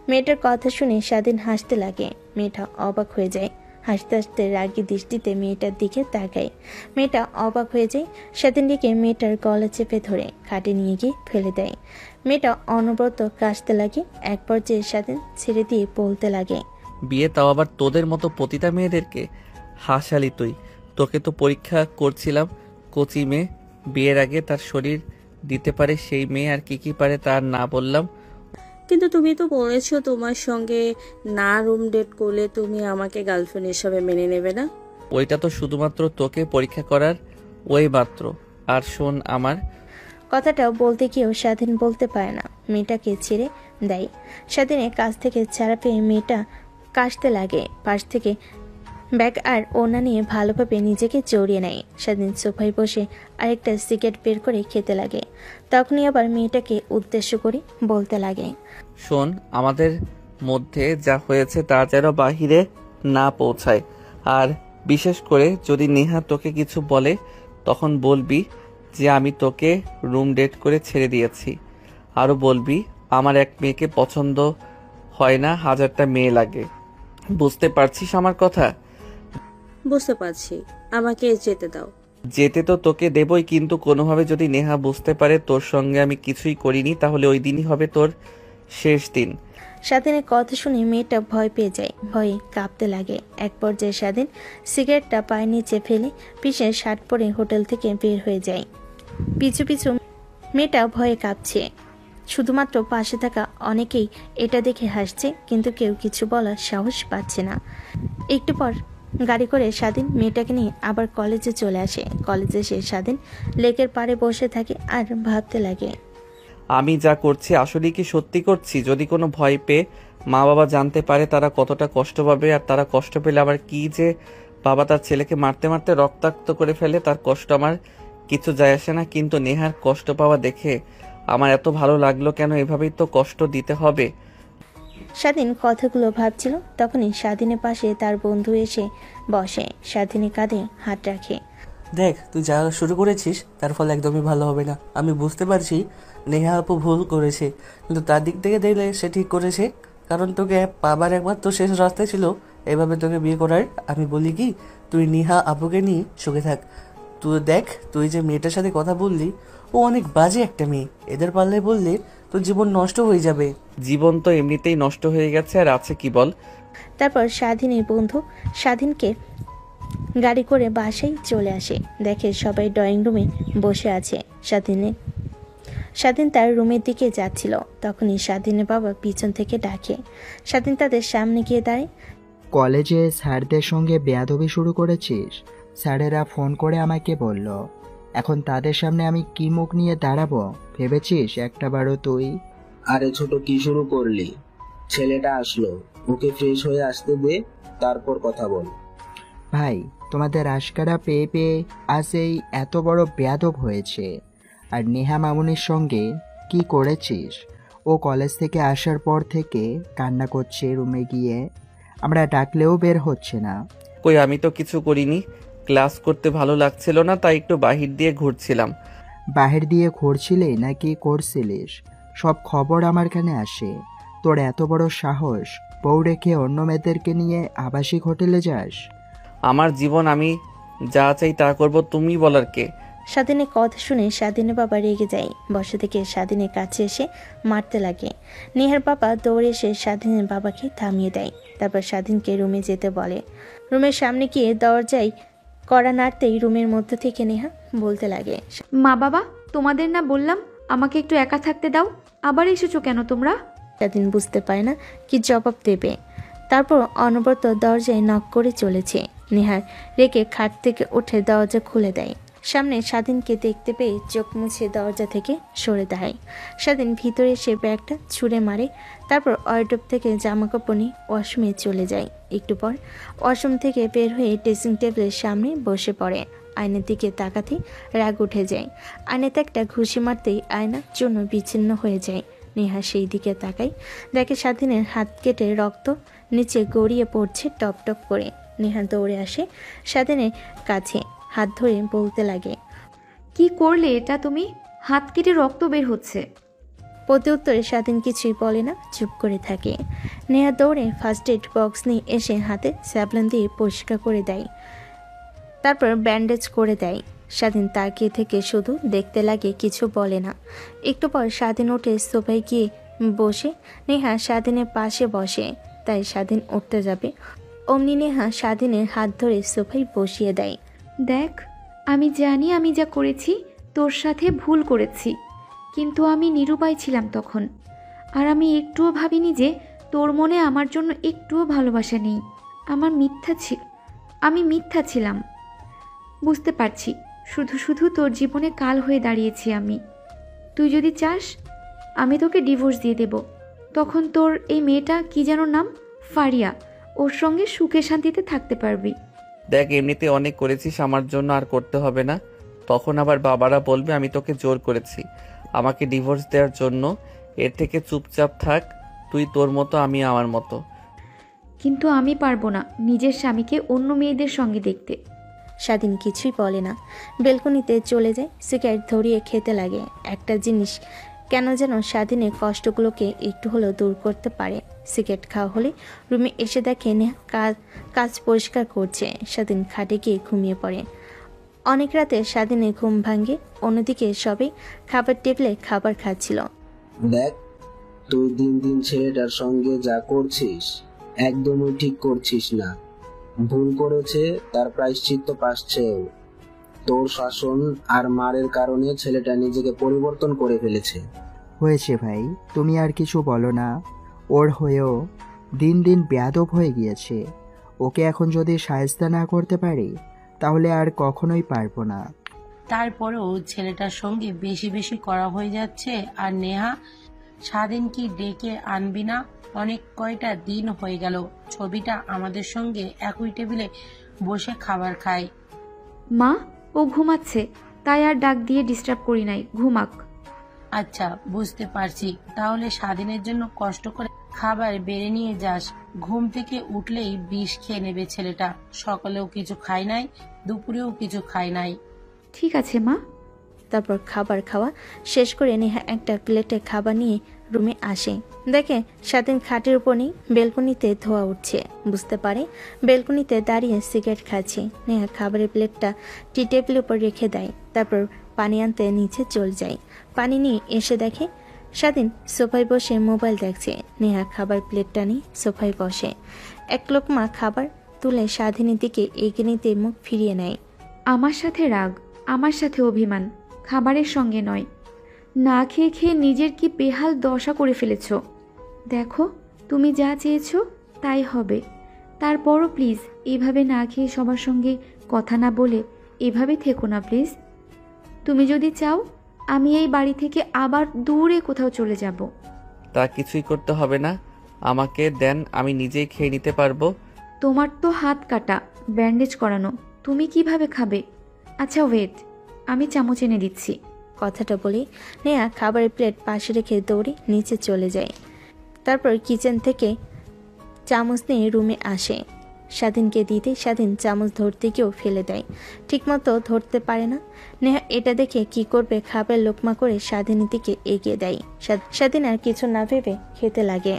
Speaker 3: মেয়েটার কথা শুনে স্বাধীন হাসতে লাগে। মেয়েটা অবাক হয়ে যায়। হাসতে হাসতে রাগী দৃষ্টিতে মেয়েটার দিকে তাকায়। মেয়েটা অবাক হয়ে যায়। স্বাধীন দিকে মেয়েটার গলা চেপে ধরে খাটে নিয়ে গিয়ে ফেলে দেয়। মেয়েটা অনবরত কাশতে লাগে। এক পর্যায়ে স্বাধীন ছেড়ে দিয়ে বলতে লাগে,
Speaker 1: বিয়ে, তাও আবার তোদের মতো পতিতা মেয়েদেরকে? হাসালি তুই। তোকে তো পরীক্ষা করছিলাম। কচি মেয়ে, বিয়ের আগে তার শরীর দিতে পারে সেই মেয়ে, আর কি কি পারে তার না বললাম।
Speaker 8: কিন্তু তুমি তো বলেছো তোমার সঙ্গে না রুম ডেট করলে তুমি আমাকে গার্লফ্রেন্ড হিসাবে মেনে নেবে না।
Speaker 1: ওইটা তো শুধুমাত্র তোকে পরীক্ষা করার ওই মাত্র। আর শোন, আমার
Speaker 3: কথাটাও বলতে গিয়েও স্বাধীন বলতে পারে না। মেয়েটাকে ছেড়ে দেয়। স্বাধীনের কাছ থেকে ছাড়া পেয়ে মেয়েটা কাশতে লাগে। পাশ থেকে ব্যাগ আর ওনা নিয়ে ভালোভাবে নিজেকে জড়িয়ে নেয়। স্বাধীন সোফায় বসে আরেকটা সিগারেট বের করে খেতে লাগে। তখনই আবার মেয়েটাকে উদ্দেশ্য করে বলতে লাগে,
Speaker 1: শোন, আমাদের মধ্যে যা হয়েছে তা যেন বাহিরে না পৌঁছায়। আর বিশেষ করে যদি নেহা তোকে কিছু বলে তখন বলবি যে আমি তোকে রুম ডেট করে ছেড়ে দিয়েছি। আরও বলবি আমার এক মেয়েকে পছন্দ হয় না, 1000টা মেয়ে লাগে। বুঝতে পারছিস আমার কথা?
Speaker 8: বুঝতে পারছি, আমাকে যেতে দাও।
Speaker 1: যেতে তো তোকে দেবই, কিন্তু কোনোভাবে যদি নেহা বুঝতে পারে তোর সঙ্গে আমি কিছুই করিনি তাহলে ওই দিনই হবে তোর শেষ দিন।
Speaker 3: স্বাধীনের কথা শুনে মেয়েটা ভয় পেয়ে যায়। ভয়ে কাঁপতে লাগে। এক পর্যায়ে স্বাধীন সিগারেটটা পায়ের নিচে ফেলে পিছে শার্ট পরে হোটেল থেকে বের হয়ে যায়। পিছু পিছু মেয়েটা ভয়ে কাঁপছে। শুধুমাত্র পাশে থাকা অনেকেই এটা দেখে হাসছে, কিন্তু কেউ কিছু বলার সাহস পাচ্ছে না। একটু পর গাড়ি করে স্বাধীন মেয়েটাকে নিয়ে আবার কলেজে চলে আসে। কলেজে এসে স্বাধীন লেকের পাড়ে বসে থাকে আর ভাবতে লাগে,
Speaker 1: আমি যা করছি আসলে কি সত্যি করছি? যদি কোনো ভয় পেয়ে মা বাবা জানতে পারে তারা কতটা কষ্ট পাবে, আর তারা কষ্ট পেলে আবার কি যে বাবা তার ছেলেকে মারতে মারতে রক্তাক্ত করে ফেলে, তার কষ্ট আমার কিছু যায় আসে না, কিন্তু নেহার কষ্ট পাওয়া দেখে আমার এত ভালো লাগলো কেন? এভাবেই তো কষ্ট দিতে হবে।
Speaker 3: স্বাধীন কথাগুলো ভাবছিল, তখনই স্বাধীনের পাশে তার বন্ধু এসে বসে। স্বাধীনের কাঁধে হাত রাখে।
Speaker 7: দেখ, তুই যা শুরু করেছিস তার ফল একদমই ভালো হবে না। আমি বুঝতে পারছি নেহা আপু ভুল করেছে, কিন্তু তার দিক থেকে দেখলে সে ঠিক করেছে, কারণ তোকে পাবার একবার তো শেষ রাস্তায় ছিল এভাবে তোকে বিয়ে করার। আমি বলি কি, তুই নেহা আপুকে নিয়ে সুখে থাক। তুই দেখ, তুই যে মেয়েটার সাথে কথা বললি ও অনেক বাজে একটা মেয়ে, এদের পাল্লায় বললে তোর জীবন নষ্ট হয়ে যাবে।
Speaker 1: জীবন তো এমনিতেই নষ্ট হয়ে গেছে, আর আছে কি বল?
Speaker 3: তারপর স্বাধীনের বন্ধু স্বাধীনকে গাড়ি করে বাসায় চলে আসে। দেখে সবাই ড্রয়িং রুমে বসে আছে। স্বাধীন তার রুমের দিকে যাচ্ছিল, তখনই স্বাধীনের বাবা পিছন থেকে ডাকে। স্বাধীন তাদের সামনে গিয়ে দাঁড়ায়।
Speaker 5: কলেজে স্যারদের সঙ্গে বেয়াদবি শুরু করেছিস? স্যারেরা ফোন করে আমাকে বলল, এখন তাদের সামনে আমি কি মুখ নিয়ে দাঁড়াবো ভেবেছিস একটাবারও তুই?
Speaker 6: আরে ছোট, কি শুরু করলি? ছেলেটা আসলো, ওকে ফ্রেশ হয়ে আসতে দে, তারপর কথা বল।
Speaker 5: ভাই, তোমাদের আশকারা পেয়ে পেয়ে আজ এই এত বড় বেয়াদব হয়েছে। আর নেহা মামুনির সঙ্গে কি করেছিস? ও কলেজ থেকে আসার পর থেকে কান্না করছে রুমে গিয়ে, আমরা ডাকলেও বের হচ্ছে না।
Speaker 1: কই, আমি তো কিছু করিনি। ক্লাস করতে ভালো লাগছিল না, তাই একটু বাহির দিয়ে ঘুরছিলাম।
Speaker 5: বাহির দিয়ে ঘুরছিলি নাকি করছিলিস? সব খবর আমার কানে আসে। তোর এত বড় সাহস, বউ রেখে অন্য মেয়েদেরকে নিয়ে আবাসিক হোটেলে যাস?
Speaker 1: আমার জীবন, আমি যা চাই তা করব, তুমি বলার কে?
Speaker 3: স্বাধীনের কথা শুনে স্বাধীনের বাবা রেগে যায়। বসা থেকে স্বাধীনের কাছে এসে মারতে লাগে। নেহার বাবা দৌড়ে এসে স্বাধীনের বাবাকে থামিয়ে দেয়। তারপর স্বাধীনকে রুমে যেতে বলে। রুমের সামনে গিয়ে দরজায় কড়া নাড়তেই রুমের মধ্যে থেকে নেহা বলতে লাগে,
Speaker 2: মা বাবা, তোমাদের না বললাম আমাকে একটু একা থাকতে দাও, আবার এসেছো কেন তোমরা?
Speaker 3: স্বাধীন বুঝতে পারে না কি জবাব দেবে। তারপর অনবরত দরজায় নক করে চলেছে। নেহার রেগে খাট থেকে উঠে দরজা খুলে দেয়। সামনে স্বাধীনকে দেখতে পেয়ে চোখ মুছে দরজা থেকে সরে দাঁড়ায়। স্বাধীন ভিতরে এসে ব্যাগটা ছুঁড়ে মারে। তারপর ওয়ার্ডরোব থেকে জামাকাপড় নিয়ে ওয়াশরুমে চলে যায়। একটু পর ওয়াশরুম থেকে বের হয়ে ড্রেসিং টেবিলের সামনে বসে পড়ে। আয়নার দিকে তাকাতেই রাগ উঠে যায়। আয়নাতে একটা ঘুষি মারতেই আয়না চূর্ণ বিচ্ছিন্ন হয়ে যায়। নেহা সেই দিকে তাকায়, দেখে স্বাধীনের হাত কেটে রক্ত নিচে গড়িয়ে পড়ছে টপ টপ করে। নেহা দৌড়ে আসে স্বাধীনের কাছে, হাত ধরে বলতে লাগে,
Speaker 2: কি করলে এটা তুমি? হাত কেটে রক্ত বের হচ্ছে।
Speaker 3: প্রত্যুত্তরে স্বাধীন কিছুই বলে না, চুপ করে থাকে। নেহা দৌড়ে ফার্স্ট এড বক্স নিয়ে এসে হাতে স্যাভলন দিয়ে পরিষ্কার করে দেয়। তারপর ব্যান্ডেজ করে দেয়। স্বাধীন তাকিয়ে থেকে শুধু দেখতে লাগে, কিছু বলে না। একটু পর স্বাধীন উঠে সোফায় গিয়ে বসে। নেহা স্বাধীনের পাশে বসে, তাই স্বাধীন উঠতে যাবে অমনি নেহা স্বাধীনের হাত ধরে সোফায় বসিয়ে দেয়।
Speaker 2: দেখ, আমি জানি আমি যা করেছি তোর সাথে ভুল করেছি, কিন্তু আমি নিরুপায় ছিলাম তখন। আর আমি একটুও ভাবিনি যে তোর মনে আমার জন্য একটুও ভালোবাসা নেই। আমি মিথ্যা ছিলাম। বুঝতে পারছি, শুধু শুধু তোর জীবনে কাল হয়ে দাঁড়িয়েছি আমি। তুই যদি চাস আমি তোকে ডিভোর্স দিয়ে দেব। তখন তোর এই মেয়েটা কি যেন নাম, ফারিয়া, ওর সঙ্গে সুখে শান্তিতে থাকতে পারবি।
Speaker 1: দেখ, এমনিতে অনেক করেছিস আমার জন্য, আর করতে হবে না। তখন আবার বাবারা বলবে আমি তোকে জোর করেছি আমাকে ডিভোর্স দেওয়ার জন্য। এর থেকে চুপচাপ থাক, তুই তোর মতো, আমি আমার মতো।
Speaker 2: কিন্তু আমি পারবো না নিজের স্বামীকে অন্য মেয়েদের সঙ্গে দেখতে।
Speaker 3: স্বাধীন কিছুই বলে না, বেলকনিতে চলে যায়। সিগারেট ধরিয়ে খেতে লাগে। একটা জিনিস কেন যেন স্বাধীনের কষ্টগুলোকে একটু হলেও দূর করতে পারে। সিগারেট খাওয়া হলে রুমে এসে দেখে নেহা কাজ পরিষ্কার করছে। স্বাধীন খাটে গিয়ে ঘুমিয়ে পড়ে। অনেক রাতে স্বাধীনের ঘুম ভাঙে। অন্যদিকে সবাই খাবার টেবিলে খাবার খাচ্ছিল।
Speaker 6: দেখ, তুই দিন দিন ছেলেটার সঙ্গে যা করছিস একদমই ঠিক করছিস না। ভুল করেছে, তার প্রায়শ্চিত্ত পাচ্ছেও। তোর শাসন আর মারের কারণে ছেলেটা নিজেকে পরিবর্তন করে ফেলেছে।
Speaker 5: হয়েছে ভাই, তুমি আর কিছু বলো না। ওর হয়েও দিন দিন বেয়াদব হয়ে গিয়েছে। ওকে এখন যদি শায়েস্তা না করতে পারি তাহলে আর কখনোই পারবো না।
Speaker 4: তারপরেও ছেলেটার সঙ্গে বেশি বেশি করা হয়ে যাচ্ছে। আর নেহা, স্বাধীন কি ডেকে আনবি না? অনেক কয়টা দিন হয়ে গেল ছবিটা আমাদের সঙ্গে একই টেবিলে বসে খাবার খায়।
Speaker 2: মা, ও ঘুমাচ্ছে, তাই আর ডাক দিয়ে ডিস্টার্ব করি নাই, ঘুমাক।
Speaker 4: আচ্ছা, বুঝতে পারছি। তাহলে স্বাধীনের জন্য কষ্ট করে খাবার বেড়ে নিয়ে যাস। ঘুম থেকে উঠলেই বিষ খেয়ে নেবে ছেলেটা। সকালেও কিছু খায় নাই, দুপুরেও কিছু খায় নাই।
Speaker 2: ঠিক আছে মা।
Speaker 3: তারপর খাবার খাওয়া শেষ করে নেহা একটা প্লেটে খাবার নিয়ে রুমে আসে। দেখে স্বাধীন খাটের উপর নেই, বেলকনিতে ধোয়া উঠছে। বুঝতে পারে বেলকনিতে দাঁড়িয়ে সিগারেট খাচ্ছে। নেহা খাবারের প্লেটটা টি টেবিলের উপর রেখে দেয়। তারপর পানি আনতে নিচে চলে যায়। পানি নিয়ে এসে দেখে স্বাধীন সোফায় বসে মোবাইল দেখছে। নেহা খাবার প্লেটটা নিয়ে সোফায় বসে। এক লোকমা খাবার তুলে স্বাধীনের দিকে এগিয়ে নিতে মুখ ফিরিয়ে নেয়।
Speaker 2: আমার সাথে রাগ, আমার সাথে অভিমান, খাবারের সঙ্গে নয়। না খেয়ে খেয়ে নিজের কি বেহাল দশা করে ফেলেছ। দেখো, তুমি যা চেয়েছো তাই হবে। তারপরও প্লিজ এভাবে না খেয়ে সবার সঙ্গে কথা না বলে এভাবে থেকো না প্লিজ। তুমি যদি চাও আমি এই বাড়ি থেকে আবার দূরে কোথাও চলে যাব।
Speaker 1: তা কিছুই করতে হবে না, আমাকে দেন, আমি নিজেই খেয়ে নিতে পারবো।
Speaker 2: তোমার তো হাত কাটা, ব্যান্ডেজ করানো, তুমি কিভাবে খাবে? আচ্ছা ওয়েট, আমি চামচ এনে দিচ্ছি।
Speaker 3: কথাটা বলে নেহা খাবারের প্লেট পাশে রেখে দৌড়ে নিচে চলে যায়। তারপর কিচেন থেকে চামচ নিয়ে রুমে আসে। স্বাধীনকে দিতে স্বাধীন চামচ ধরতে গিয়েও ফেলে দেয়, ঠিকমতো ধরতে পারে না। নেহা এটা দেখে কি করবে খাবার লোকমা করে স্বাধীনের দিকে এগিয়ে দেয়। স্বাধীন আর কিছু না ভেবে খেতে লাগে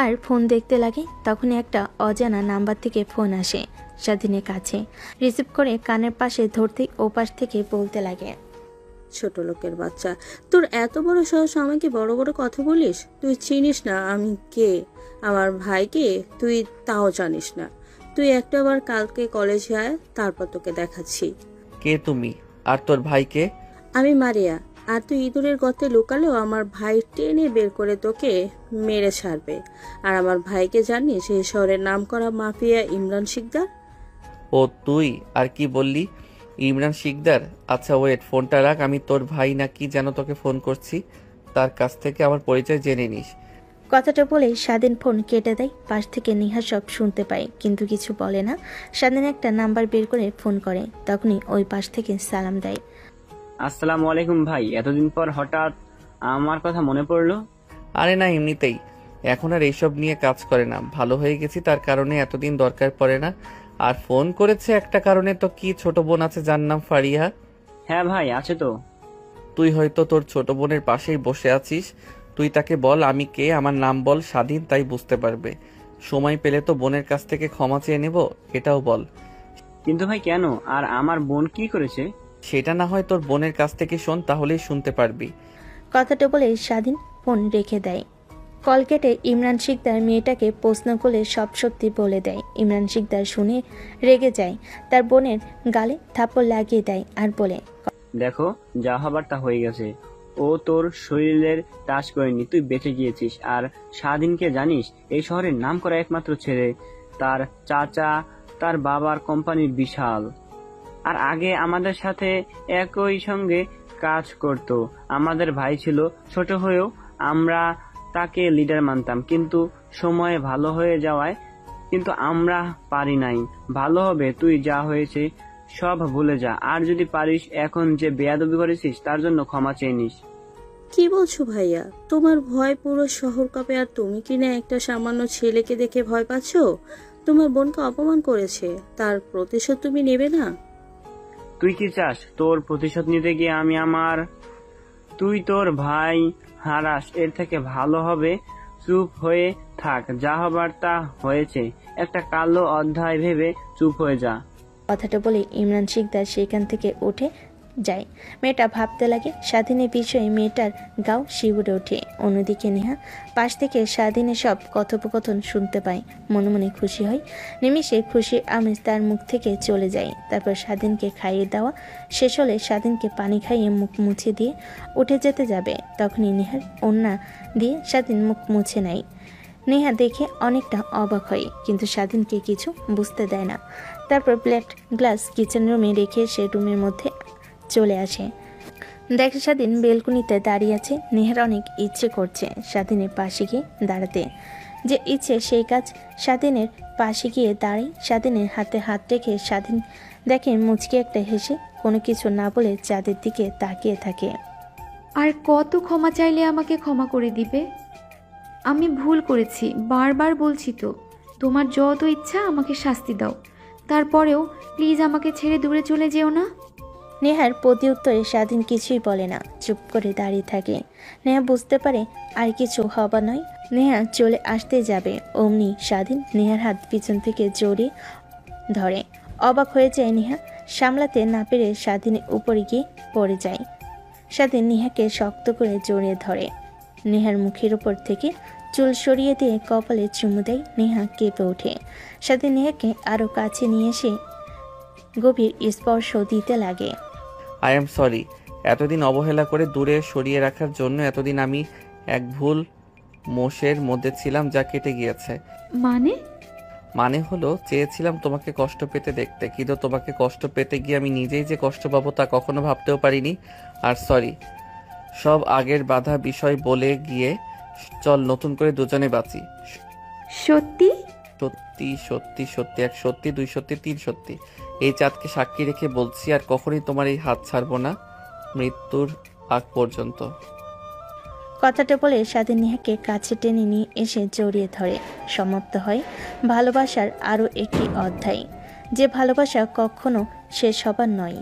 Speaker 3: আর ফোন দেখতে লাগে। তখনই একটা অজানা নাম্বার থেকে ফোন আসে স্বাধীনের কাছে। রিসিভ করে কানের পাশে ধরতে ওপাশ থেকে বলতে লাগে,
Speaker 8: ছোট লোকের বাচ্চা, তোর এত বড় সাহস, আমাকে বড় বড় কথা বলিস? তুই চিনিস না আমি কে, আমার ভাইকে তুই তাও জানিস না। তুই একটাবার কালকে কলেজে আয়, তারপর তোকে দেখাচ্ছি।
Speaker 1: কে তুমি আর তোর ভাইকে?
Speaker 8: আমি মারিয়া। আর তুই ইঁদুরের গর্তে লুকালেও আমার ভাই টেনে বের করে তোকে মেরে ছাড়বে। আর আমার ভাইকে জানিস, এই শহরের নামকরা মাফিয়া ইমরান শিকদার।
Speaker 1: ও তুই? আর কি বললি? ইমরান শিকদার? আচ্ছা ওয়েট, ফোনটা রাখ, আমি তোর ভাই নাকি যেন তোকে ফোন করছি, তার কাছ থেকে আমার পরিচয় জেনে নিস।
Speaker 3: কথাটা বলে স্বাধীন ফোন কেটে দেয়। পাশ থেকে নেহা সব শুনতে পায় কিন্তু কিছু বলে না। স্বাধীন একটা নাম্বার বের করে ফোন করে, তখনই ওই পাশ থেকে সালাম দেয়।
Speaker 10: আসসালামু আলাইকুম ভাই, এতদিন পর হঠাৎ আমার কথা মনে পড়লো?
Speaker 1: আরে না, এমনিতেই। এখন আর এইসব নিয়ে কাজ করে না, ভালো হয়ে গেছি, তার কারণে এতদিন দরকার পড়ে না। আর ফোন করেছে একটা কারণে, তো কি ছোট বোন আছে যার নাম ফারিহা?
Speaker 10: হ্যাঁ ভাই, আছে তো।
Speaker 1: তুই হয়তো তোর ছোট বোনের পাশেই বসে আছিস, তুই তাকে বল আমি কে, আমার নাম বল স্বাধীন, তাই বুঝতে পারবে। সময় পেলে তো বোনের কাছ থেকে ক্ষমা চেয়ে নেব, এটাও বল।
Speaker 10: কিন্তু ভাই কেন? আর আমার বোন কি করেছে?
Speaker 1: সেটা না হয় তোর বোনের কাছ থেকে শোন, তাহলেই শুনতে পারবি।
Speaker 3: কথাটা বলে স্বাধীন ফোন রেখে দেয়। কল কেটে ইমরান শিকদার মেয়েটাকে প্রশ্ন করলে সব সত্যি বলে দেয়। ইমরান শিকদার শুনে রেগে যায়, তার বোনের গালে থাপ্পড় লাগিয়ে দেয় আর বলে,
Speaker 10: দেখো, যা হবার তা হয়ে গেছে। ও তোর শরীরের টাচ করেনি, তুই বেঁচে গিয়েছিস। আর স্বাধীনকে জানিস, এই শহরের নাম করা একমাত্র ছেলে। তার চাচা তার বাবার কোম্পানির বিশাল। আর আগে আমাদের সাথে একই সঙ্গে কাজ করত। আমাদের ভাই ছিল, ছোট হয়েও আমরা তাকে লিডার মানতাম, কিন্তু সময়ে ভালো হয়ে যাওয়ায় কিন্তু আমরা পারি নাই। ভালো হবে, তুই যা হয়েছে সব ভুলে যা। আর যদি পারিস, এখন যে বেয়াদবি করেছিস তার জন্য ক্ষমা চেয়ে নিস।
Speaker 8: কি বলছো ভাইয়া? তোমার ভয় পুরো শহর কাঁপে, আর তুমি কিনা একটা সামান্য ছেলেকে দেখে ভয় পাচ্ছ? তোমার বোনকে অপমান করেছে, তার প্রতিশোধ তুমি নেবে না?
Speaker 10: তুই কি চাস তোর প্রতিশোধ নিতে গিয়ে তুই তোর ভাই হারাস? এর থেকে ভালো হবে চুপ হয়ে থাক, যা হবার তা হয়েছে। একটা কালো অধ্যায় ভেবে চুপ হয়ে যা।
Speaker 3: কথাটা বলে ইমরান শিকদার সেখান থেকে উঠে যায়। মেয়েটা ভাবতে লাগে স্বাধীনের বিষয়ে, মেয়েটার গাও শিউরে ওঠে। অন্যদিকে নেহা পাশ থেকে স্বাধীনের সব কথোপকথন শুনতে পায়, মনে মনে খুশি হয়। নিমিষে খুশির আমেজ তার মুখ থেকে চলে যায়। তারপর স্বাধীনকে খাইয়ে দেওয়া শেষ হলে স্বাধীনকে পানি খাইয়ে মুখ মুছে দিয়ে উঠে যেতে যাবে, তখনই নেহার ওড়না দিয়ে স্বাধীন মুখ মুছে নেয়। নেহা দেখে অনেকটা অবাক হয়, কিন্তু স্বাধীনকে কিছু বুঝতে দেয় না। তারপর প্লেট গ্লাস কিচেন রুমে রেখে সে রুমের মধ্যে চলে আসে। দেখে স্বাধীন বেলকুনিতে দাঁড়িয়ে আছে। নেহার অনেক ইচ্ছে করছে স্বাধীনের পাশে গিয়ে দাঁড়াতে। যে ইচ্ছে সেই কাজ। স্বাধীনের পাশে গিয়ে দাঁড়ায়, স্বাধীনের হাতে হাত রেখে স্বাধীন দেখে মুচকি একটা হেসে কোনো কিছু না বলে চাঁদের দিকে তাকিয়ে থাকে।
Speaker 2: আর কত ক্ষমা চাইলে আমাকে ক্ষমা করে দিবে? আমি ভুল করেছি, বারবার বলছি তো। তোমার যত ইচ্ছা আমাকে শাস্তি দাও, তারপরেও প্লিজ আমাকে ছেড়ে দূরে চলে যেও না।
Speaker 3: নেহার প্রতি উত্তরে স্বাধীন কিছুই বলে না, চুপ করে দাঁড়িয়ে থাকে। নেহা বুঝতে পারে আর কিছু হবা নয়। নেহা চলে আসতে যাবে, অমনি স্বাধীন নেহার হাত পিছন থেকে জড়িয়ে ধরে। অবাক হয়ে যায় নেহা, সামলাতে না পেরে স্বাধীনের উপরে গিয়ে পড়ে যায়। স্বাধীন নেহাকে শক্ত করে জড়িয়ে ধরে, নেহার মুখের উপর থেকে চুল সরিয়ে দিয়ে কপালে চুমু দেয়। নেহা কেঁপে ওঠে। স্বাধীন নেহাকে আরও কাছে নিয়ে এসে গভীর স্পর্শ দিতে লাগে।
Speaker 1: আই এম সরি, এতদিন অবহেলা করে দূরে সরিয়ে রাখার জন্য। এতদিন আমি এক ভুল মোষের মধ্যে ছিলাম যা কেটে গিয়েছে। মানে হলো চেয়েছিলাম তোমাকে কষ্ট পেতে দেখতে, কিন্তু তোমাকে কষ্ট পেতে গিয়ে আমি নিজেই যে কষ্ট পাবো তা কখনো ভাবতেও পারিনি। আর সরি, সব আগের বাধা বিষয় বলে গিয়ে চল নতুন করে দুজনে বাঁচি।
Speaker 2: সত্যি?
Speaker 1: সত্যি সত্যি সত্যি, এক সত্যি, দুই সত্যি, তিন সত্যি। এই চাঁদকে সাক্ষী রেখে বলছি, আর কখনোই তোমার এই হাত ছাড়বো না মৃত্যুর আগ পর্যন্ত।
Speaker 3: কথাটা বলে স্বাধীন নেহাকে কাছে টেনে নিয়ে এসে জড়িয়ে ধরে। সমাপ্ত হয় ভালোবাসার আরও একটি অধ্যায়, যে ভালোবাসা কখনো শেষ হবার নয়।